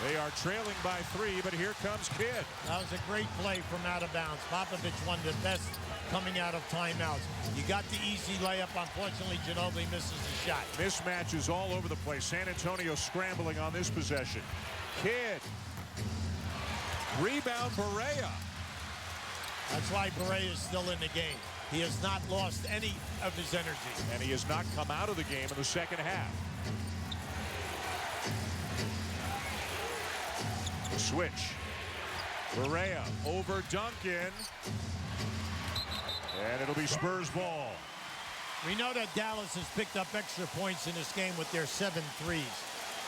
They are trailing by 3, but here comes Kidd.
That was a great play from out of bounds. Popovich, one of the best coming out of timeouts. You got the easy layup. Unfortunately, Ginobili misses the shot.
Mismatches all over the place. San Antonio scrambling on this possession. Kidd. Rebound, Barea.
That's why Barea is still in the game. He has not lost any of his energy.
And he has not come out of the game in the 2nd half. The switch. Barea over Duncan. And it'll be Spurs ball.
We know that Dallas has picked up extra points in this game with their 7 threes,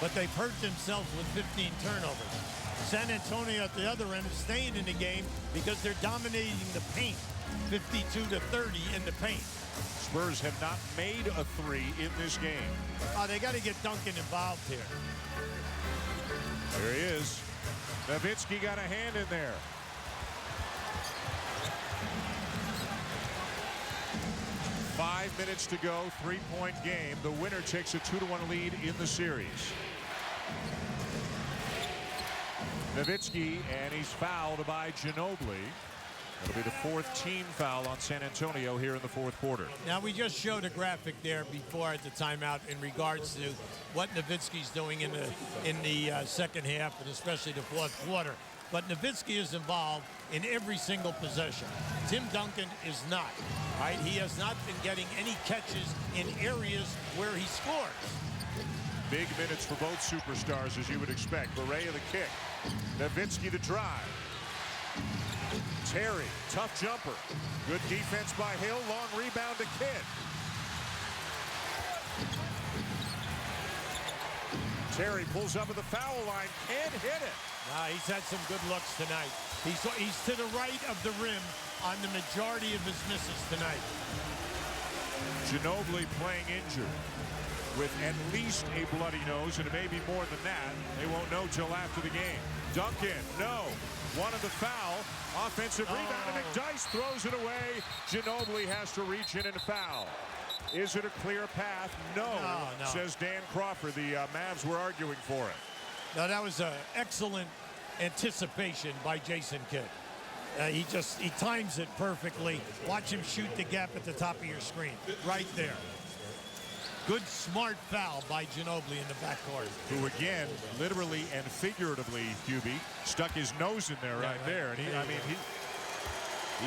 but they've hurt themselves with 15 turnovers. San Antonio at the other end is staying in the game because they're dominating the paint, 52-30 in the paint.
Spurs have not made a 3 in this game.
Oh, they got to get Duncan involved here.
There he is. Nowitzki got a hand in there. Five minutes to go, 3-point game. The winner takes a 2-1 lead in the series. Nowitzki, and he's fouled by Ginobili. It'll be the 4th team foul on San Antonio here in the 4th quarter.
Now, we just showed a graphic there before at the timeout in regards to what Nowitzki's doing in the 2nd half, and especially the 4th quarter. But Nowitzki is involved in every single possession. Tim Duncan is not. Right? He has not been getting any catches in areas where he scores.
Big minutes for both superstars, as you would expect. Barea the kick. Nowitzki the drive. Terry, tough jumper. Good defense by Hill. Long rebound to Kidd. Terry pulls up at the foul line. Can't hit it.
He's had some good looks tonight. He's to the right of the rim on the majority of his misses tonight.
Ginobili playing injured with at least a bloody nose, and it may be more than that. They won't know till after the game. Duncan, no. Wanted the foul. Offensive rebound, and McDyess throws it away. Ginobili has to reach in and foul. Is it a clear path? No, says Dan Crawford. The Mavs were arguing for it.
No, that was an excellent anticipation by Jason Kidd. He times it perfectly. Watch him shoot the gap at the top of your screen. Right there. Good, smart foul by Ginobili in the backcourt.
Who, again, literally and figuratively, Hubie, stuck his nose in there right there. And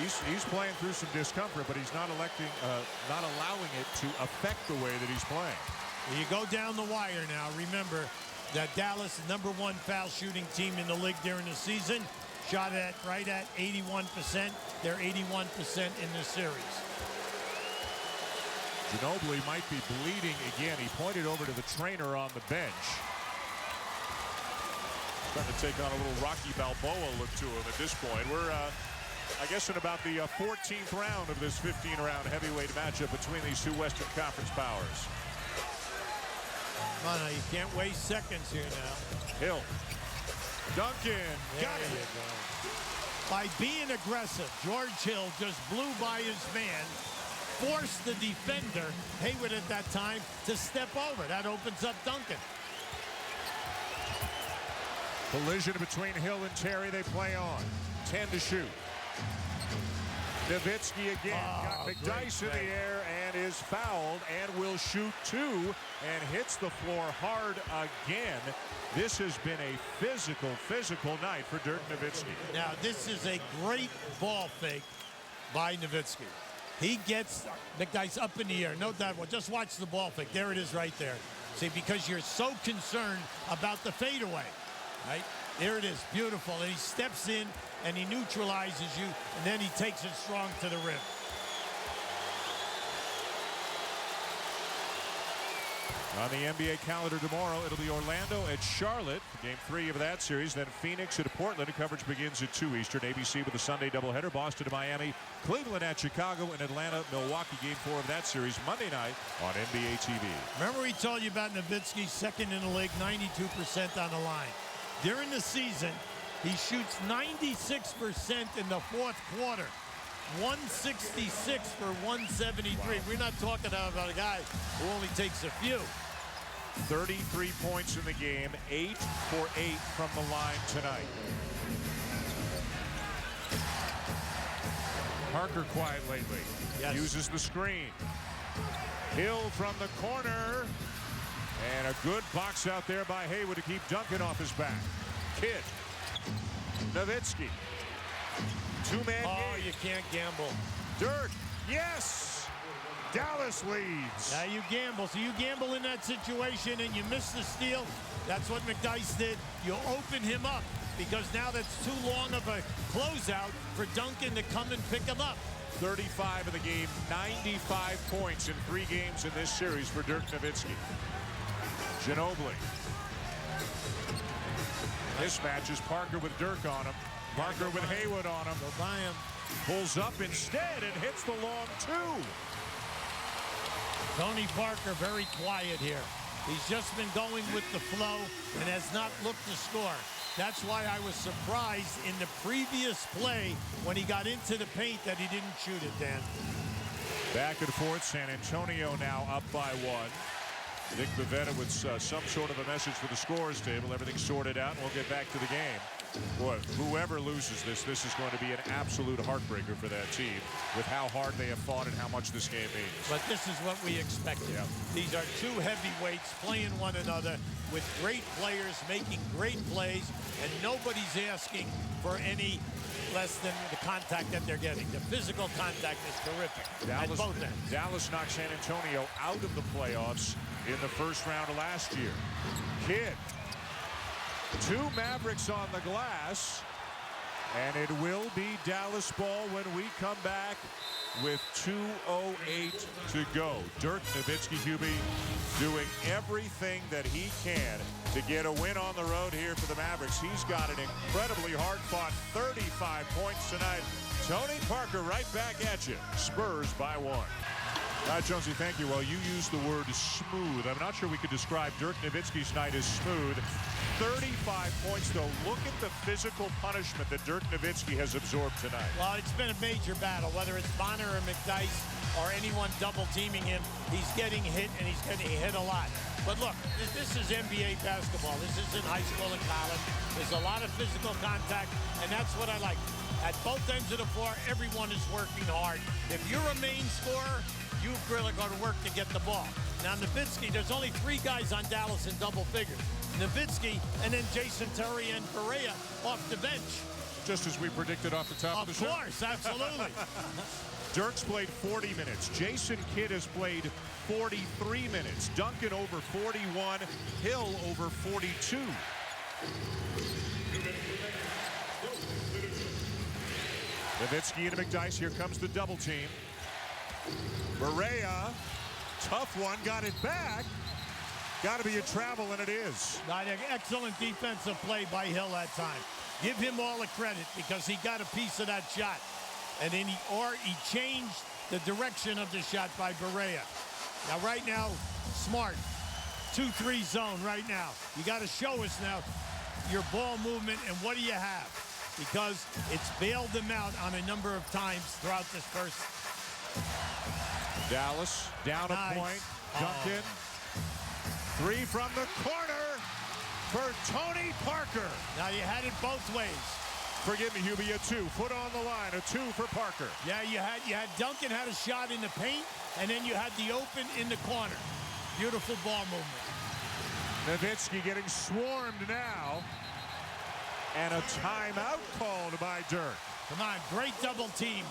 he's playing through some discomfort, but he's not allowing it to affect the way that he's playing.
You go down the wire now. Remember that Dallas, the #1 foul shooting team in the league during the season, shot at right at 81%. They're 81% in this series.
Ginobili might be bleeding again. He pointed over to the trainer on the bench. Trying to take on a little Rocky Balboa look to him at this point. We're, I guess, in about the 14th round of this 15-round heavyweight matchup between these two Western Conference powers.
Come on, you can't waste seconds here now.
Hill. Duncan. Got it.
By being aggressive, George Hill just blew by his man, forced the defender, Hayward at that time, to step over. That opens up Duncan.
Collision between Hill and Terry. They play on. 10 to shoot. Nowitzki again. Got McDyess in the air and is fouled and will shoot 2 and hits the floor hard again. This has been a physical night for Dirk Nowitzki.
Now, this is a great ball fake by Nowitzki. He gets McDyess up in the air. No doubt. Well, just watch the ball fake. There it is right there. See, because you're so concerned about the fadeaway, right? There it is. Beautiful. And he steps in and he neutralizes you, and then he takes it strong to the rim.
On the NBA calendar tomorrow, it'll be Orlando at Charlotte for Game 3 of that series. Then Phoenix at Portland. Coverage begins at 2 Eastern. ABC with a Sunday doubleheader. Boston to Miami. Cleveland at Chicago. And Atlanta, Milwaukee. Game 4 of that series Monday night on NBA TV.
Remember we told you about Nowitzki, second in the league, 92% on the line. During the season, he shoots 96% in the fourth quarter. 166 for 173. Wow. We're not talking about a guy who only takes a few.
33 points in the game, 8 for 8 from the line tonight. Parker quiet lately.
Yes.
Uses the screen. Hill from the corner. And a good box out there by Haywood to keep Duncan off his back. Kidd. Nowitzki. Two-man game.
You can't gamble.
Dirk. Yes. Dallas leads.
Now you gamble. So you gamble in that situation and you miss the steal. That's what McDyess did. You open him up because now that's too long of a closeout for Duncan to come and pick him up.
35 of the game, 95 points in 3 games in this series for Dirk Nowitzki. Ginobili. This match is Parker with Dirk on him. Parker with Haywood on him.
Go by him.
Pulls up instead and hits the long 2.
Tony Parker very quiet here. He's just been going with the flow and has not looked to score. That's why I was surprised in the previous play when he got into the paint that he didn't shoot it, Dan.
Back and forth, San Antonio now up by 1. Nick Bavetta with some sort of a message for the scorers table. Everything's sorted out, and we'll get back to the game. Boy, whoever loses this is going to be an absolute heartbreaker for that team with how hard they have fought and how much this game means.
But this is what we expected.
Yeah.
These are 2 heavyweights playing one another with great players making great plays, and nobody's asking for any less than the contact that they're getting. The physical contact is terrific at both ends.
Dallas knocked San Antonio out of the playoffs in the first round of last year. Kidd. 2 Mavericks on the glass, and it will be Dallas ball when we come back with 2:08 to go. Dirk Nowitzki, Hubie, doing everything that he can to get a win on the road here for the Mavericks. He's got an incredibly hard-fought 35 points tonight. Tony Parker right back at you. Spurs by 1. Jonesy, thank you. Well, you used the word smooth. I'm not sure we could describe Dirk Nowitzki's night as smooth. 35 points, though. Look at the physical punishment that Dirk Nowitzki has absorbed tonight.
Well, it's been a major battle, whether it's Bonner or McDyess or anyone double-teaming him. He's getting hit, and he's getting hit a lot. But look, this is NBA basketball. This isn't high school and college. There's a lot of physical contact, and that's what I like. At both ends of the floor, everyone is working hard. If you're a main scorer, you really got to work to get the ball. Now, Nowitzki, there's only 3 guys on Dallas in double figures. Nowitzki, and then Jason Terry and Perea off the bench.
Just as we predicted off the top of the show.
Of course, absolutely.
Dirk's played 40 minutes. Jason Kidd has played 43 minutes. Duncan over 41. Hill over 42. Nowitzki and McDyess. Here comes the double team. Perea, tough one, got it back. Got to be a travel, and it is.
An excellent defensive play by Hill that time. Give him all the credit because he got a piece of that shot. And then he changed the direction of the shot by Perea. Now, right now, Smart, 2-3 zone right now. You got to show us now your ball movement and what do you have? Because it's bailed them out on a number of times throughout this first.
Dallas down a point. Duncan. 3 from the corner. for Tony Parker.
Now you had it both ways.
Forgive me, Hubie, a 2. Foot on the line, a 2 for Parker.
Yeah, you had Duncan had a shot in the paint, and then you had the open in the corner. Beautiful ball movement.
Nowitzki getting swarmed now. And a timeout called by Dirk.
Come on, great double team.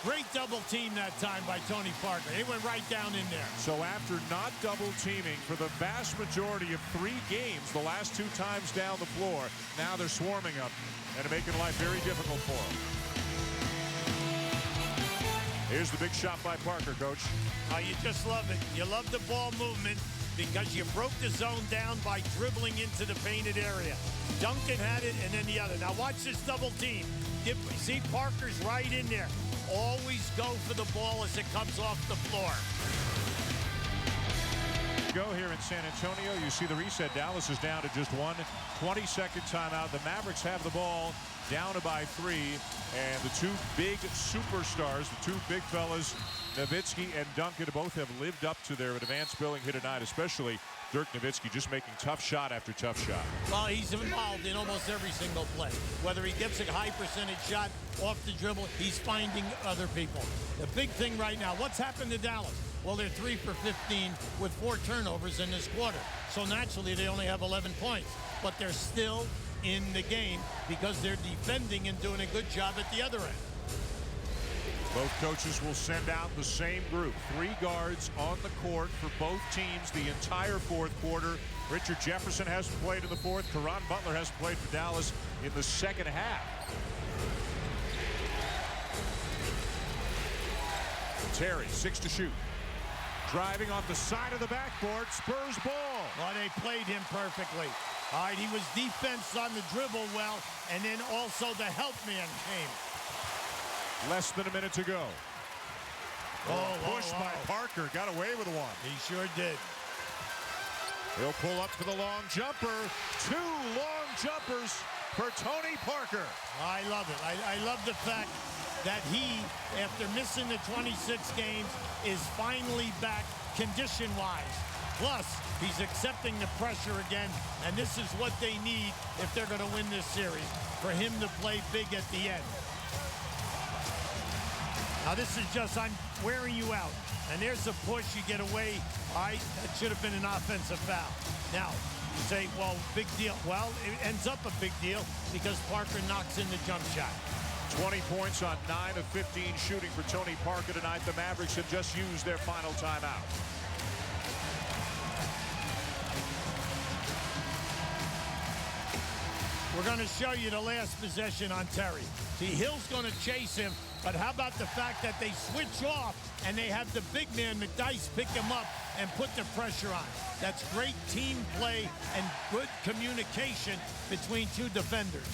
Great double team that time by Tony Parker. He went right down in there.
So after not double teaming for the vast majority of 3 games, the last 2 times down the floor, now they're swarming up and making life very difficult for them. Here's the big shot by Parker, Coach.
Oh, you just love it. You love the ball movement because you broke the zone down by dribbling into the painted area. Duncan had it, and then the other. Now watch this double team. See, Parker's right in there. Always go for the ball as it comes off the floor.
Go here in San Antonio. You see the reset. Dallas is down to just 1 20-second timeout. The Mavericks have the ball down by 3. And the 2 big superstars, the 2 big fellas, Nowitzki and Duncan, both have lived up to their advanced billing here tonight, especially Dirk Nowitzki, just making tough shot after tough shot.
Well, he's involved in almost every single play. Whether he gets a high percentage shot off the dribble, he's finding other people. The big thing right now, what's happened to Dallas? Well, they're 3 for 15 with 4 turnovers in this quarter. So naturally, they only have 11 points. But they're still in the game because they're defending and doing a good job at the other end.
Both coaches will send out the same group. 3 guards on the court for both teams the entire 4th quarter. Richard Jefferson hasn't played in the 4th. Caron Butler hasn't played for Dallas in the 2nd half. Terry, 6 to shoot. Driving off the side of the backboard. Spurs ball.
Well, they played him perfectly. All right, he was defense on the dribble well, and then also the help man came.
Less than a minute to go. Push by Parker. Got away with one.
He sure did.
He'll pull up for the long jumper. 2 long jumpers for Tony Parker.
I love it. I love the fact that he, after missing the 26 games, is finally back condition-wise. Plus, he's accepting the pressure again, and this is what they need if they're going to win this series, for him to play big at the end. Now this is just, I'm wearing you out. And there's a push, you get away. All right, that should have been an offensive foul. Now, you say, well, big deal. Well, it ends up a big deal because Parker knocks in the jump shot.
20 points on 9 of 15 shooting for Tony Parker tonight. The Mavericks have just used their final timeout.
We're going to show you the last possession on Terry. See, Hill's going to chase him, but how about the fact that they switch off and they have the big man, McDyess, pick him up and put the pressure on. That's great team play and good communication between 2 defenders.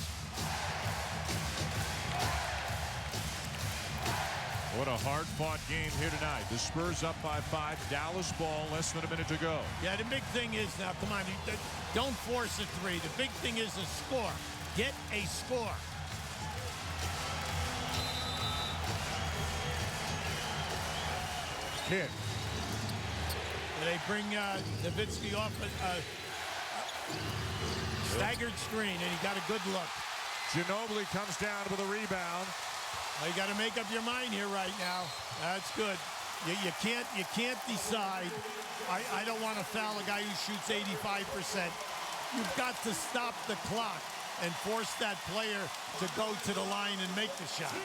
What a hard-fought game here tonight. The Spurs up by 5. Dallas ball, less than a minute to go.
Yeah, the big thing is now, come on, don't force a 3. The big thing is a score. Get a score.
Kid.
They bring Nowitzki off a staggered screen, and he got a good look.
Ginobili comes down with a rebound.
Well, you got to make up your mind here right now. That's good. You can't decide. I don't want to foul a guy who shoots 85%. You've got to stop the clock and force that player to go to the line and make the shots.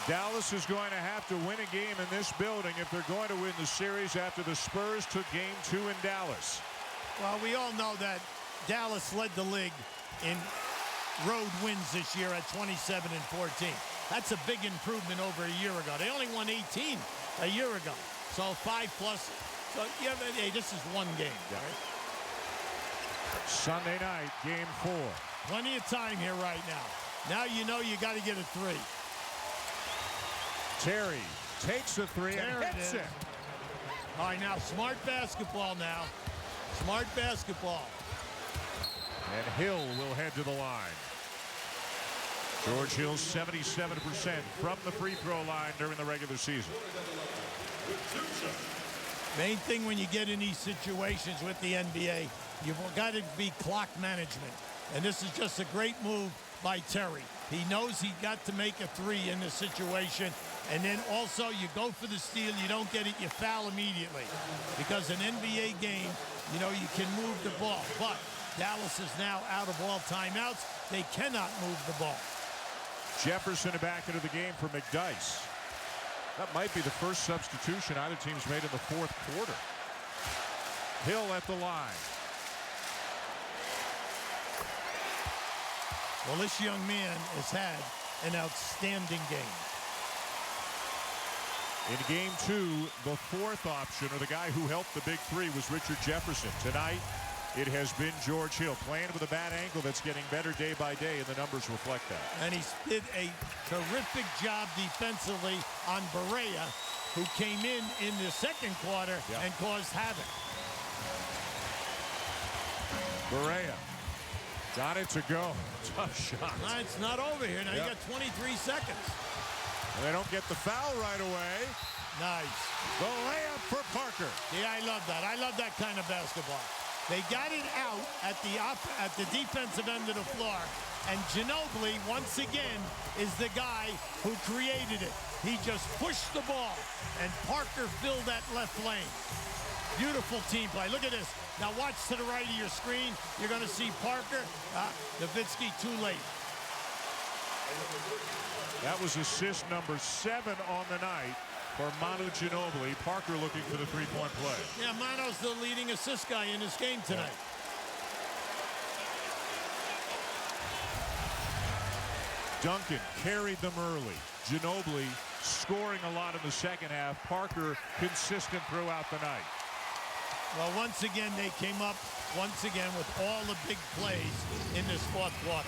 Dallas is going to have to win a game in this building if they're going to win the series after the Spurs took game 2 in Dallas.
Well, we all know that Dallas led the league in road wins this year at 27 and 14. That's a big improvement over a year ago. They only won 18 a year ago. So 5+. So yeah, hey, this is one game.
Yeah.
Right?
Sunday night, game 4.
Plenty of time here right now. Now you know you got to get a 3.
Terry takes the 3 and hits it.
All right, now smart basketball now. Smart basketball.
And Hill will head to the line. George Hill 77% from the free throw line during the regular season.
Main thing when you get in these situations with the NBA, you've got to be clock management. And this is just a great move by Terry. He knows he got to make a three in this situation. And then also you go for the steal, you don't get it, you foul immediately. Because an NBA game, you know, you can move the ball. But Dallas is now out of all timeouts. They cannot move the ball.
Jefferson back into the game for McDyess. That might be the first substitution either team's made in the fourth quarter. Hill at the line.
Well, this young man has had an outstanding game.
In game two, the fourth option, or the guy who helped the big three, was Richard Jefferson. Tonight, it has been George Hill playing with a bad ankle that's getting better day by day, and the numbers reflect that.
And he did a terrific job defensively on Berea, who came in the second quarter and caused havoc.
Berea got it to go. Tough shot.
No, it's not over here. Now you got 23 seconds.
And they don't get the foul right away.
Nice.
The layup for Parker.
Yeah, I love that. I love that kind of basketball. They got it out at the defensive end of the floor. And Ginobili, once again, is the guy who created it. He just pushed the ball, and Parker filled that left lane. Beautiful team play. Look at this. Now watch to the right of your screen. You're going to see Parker. Nowitzki too late.
That was assist number 7 on the night for Manu Ginobili. Parker looking for the three-point play.
Yeah, Manu's the leading assist guy in this game tonight.
Duncan carried them early. Ginobili scoring a lot in the second half. Parker consistent throughout the night.
Well, once again, they came up with all the big plays in this fourth quarter.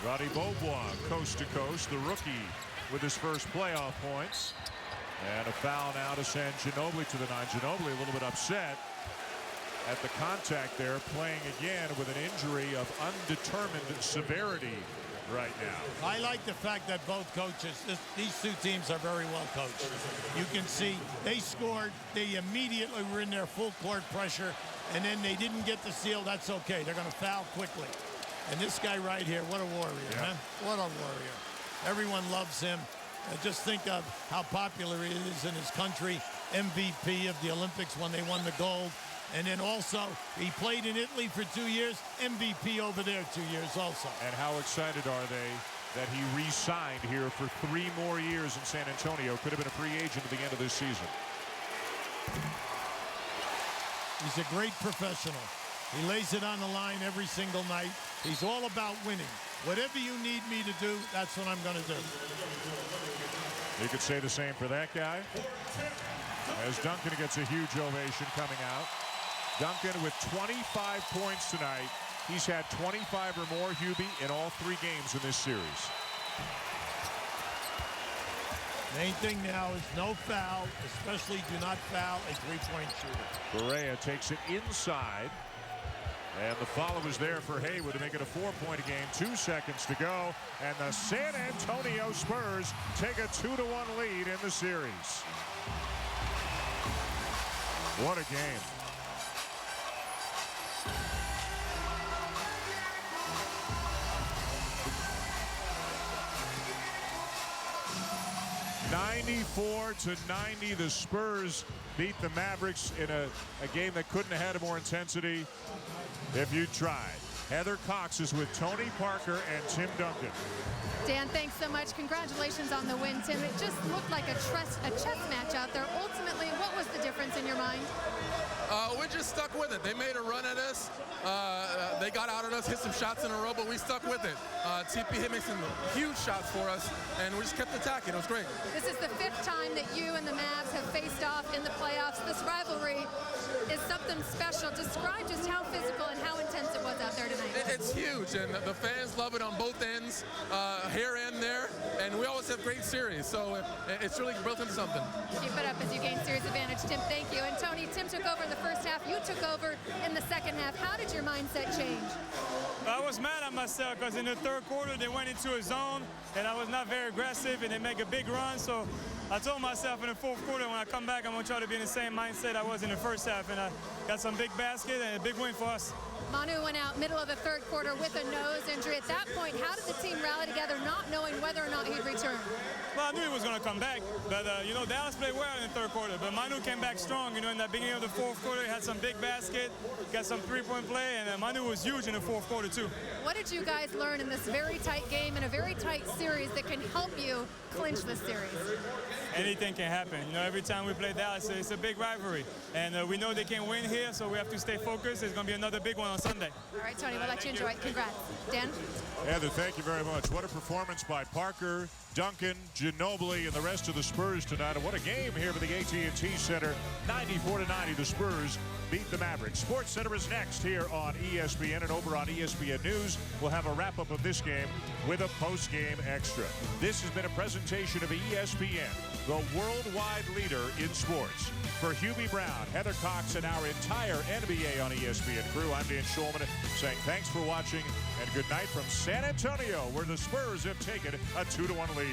Roddy Beaubois, coast to coast, the rookie with his first playoff points. And a foul now to send Ginobili to the 9. Ginobili a little bit upset at the contact there, playing again with an injury of undetermined severity right now.
I like the fact that both coaches, these two teams are very well coached. You can see they scored, they immediately were in their full court pressure, and then they didn't get the steal. That's okay. They're going to foul quickly. And this guy right here, what a warrior, man. What a warrior. Everyone loves him. Just think of how popular he is in his country. MVP of the Olympics when they won the gold. And then also, he played in Italy for 2 years. MVP over there 2 years also.
And how excited are they that he re-signed here for 3 more years in San Antonio. Could have been a free agent at the end of this season.
He's a great professional. He lays it on the line every single night. He's all about winning. Whatever you need me to do, that's what I'm going to do.
You could say the same for that guy. As Duncan gets a huge ovation coming out. Duncan with 25 points tonight. He's had 25 or more, Hubie, in all 3 games in this series.
Main thing now is no foul, especially do not foul a three-point shooter.
Berea takes it inside. And the follow is there for Haywood to make it a 4-point game. 2 seconds to go. And the San Antonio Spurs take a 2-1 lead in the series. What a game. (94-90). The Spurs beat the Mavericks in a game that couldn't have had more intensity if you tried. Heather Cox is with Tony Parker and Tim Duncan.
Dan, thanks so much. Congratulations on the win, Tim. It just looked like a chess match out there. Ultimately, what was the difference in your mind?
We just stuck with it. They made a run at us. They got out at us, hit some shots in a row, but we stuck with it. TP hit some huge shots for us, and we just kept attacking. It was great.
This is the 5th time that you and the Mavs have faced off in the playoffs. This rivalry is something special. Describe just how physical and how intense it was out there tonight.
It's huge, and the fans love it on both ends, here and there, and we always have great series, so it's really built into something.
Keep it up as you gain series advantage, Tim. Thank you. And Tony, Tim took over in the first half. You took over in the second half. How did your mindset change?
I was mad at myself because in the third quarter they went into a zone and I was not very aggressive and they make a big run. So I told myself in the fourth quarter when I come back, I'm going to try to be in the same mindset I was in the first half, and I got some big basket and a big win for us.
Manu went out middle of the third quarter with a nose injury. At that point, how did the team rally together, not knowing whether or not he'd return?
Well, I knew he was going to come back, but, you know, Dallas played well in the third quarter, but Manu came back strong. You know, in the beginning of the fourth quarter, he had some big basket, got some three-point play, and Manu was huge in the fourth quarter, too.
What did you guys learn in this very tight game and a very tight series that can help you clinch this series?
Anything can happen. You know, every time we play Dallas, it's a big rivalry, and we know they can win here, so we have to stay focused. It's going to be another big one on Sunday.
All right, Tony, we'll let you enjoy it. Congrats. Dan?
Heather, thank you very much. What a performance by Parker, Duncan, Ginobili, and the rest of the Spurs tonight. And what a game here for the AT&T Center. 94-90, the Spurs beat the Mavericks. Sports Center is next here on ESPN, and over on ESPN News, we'll have a wrap-up of this game with a post-game extra. This has been a presentation of ESPN, the worldwide leader in sports. For Hubie Brown, Heather Cox, and our entire NBA on ESPN crew, I'm Dan Shulman saying thanks for watching and good night from San Antonio, where the Spurs have taken a 2-1 lead.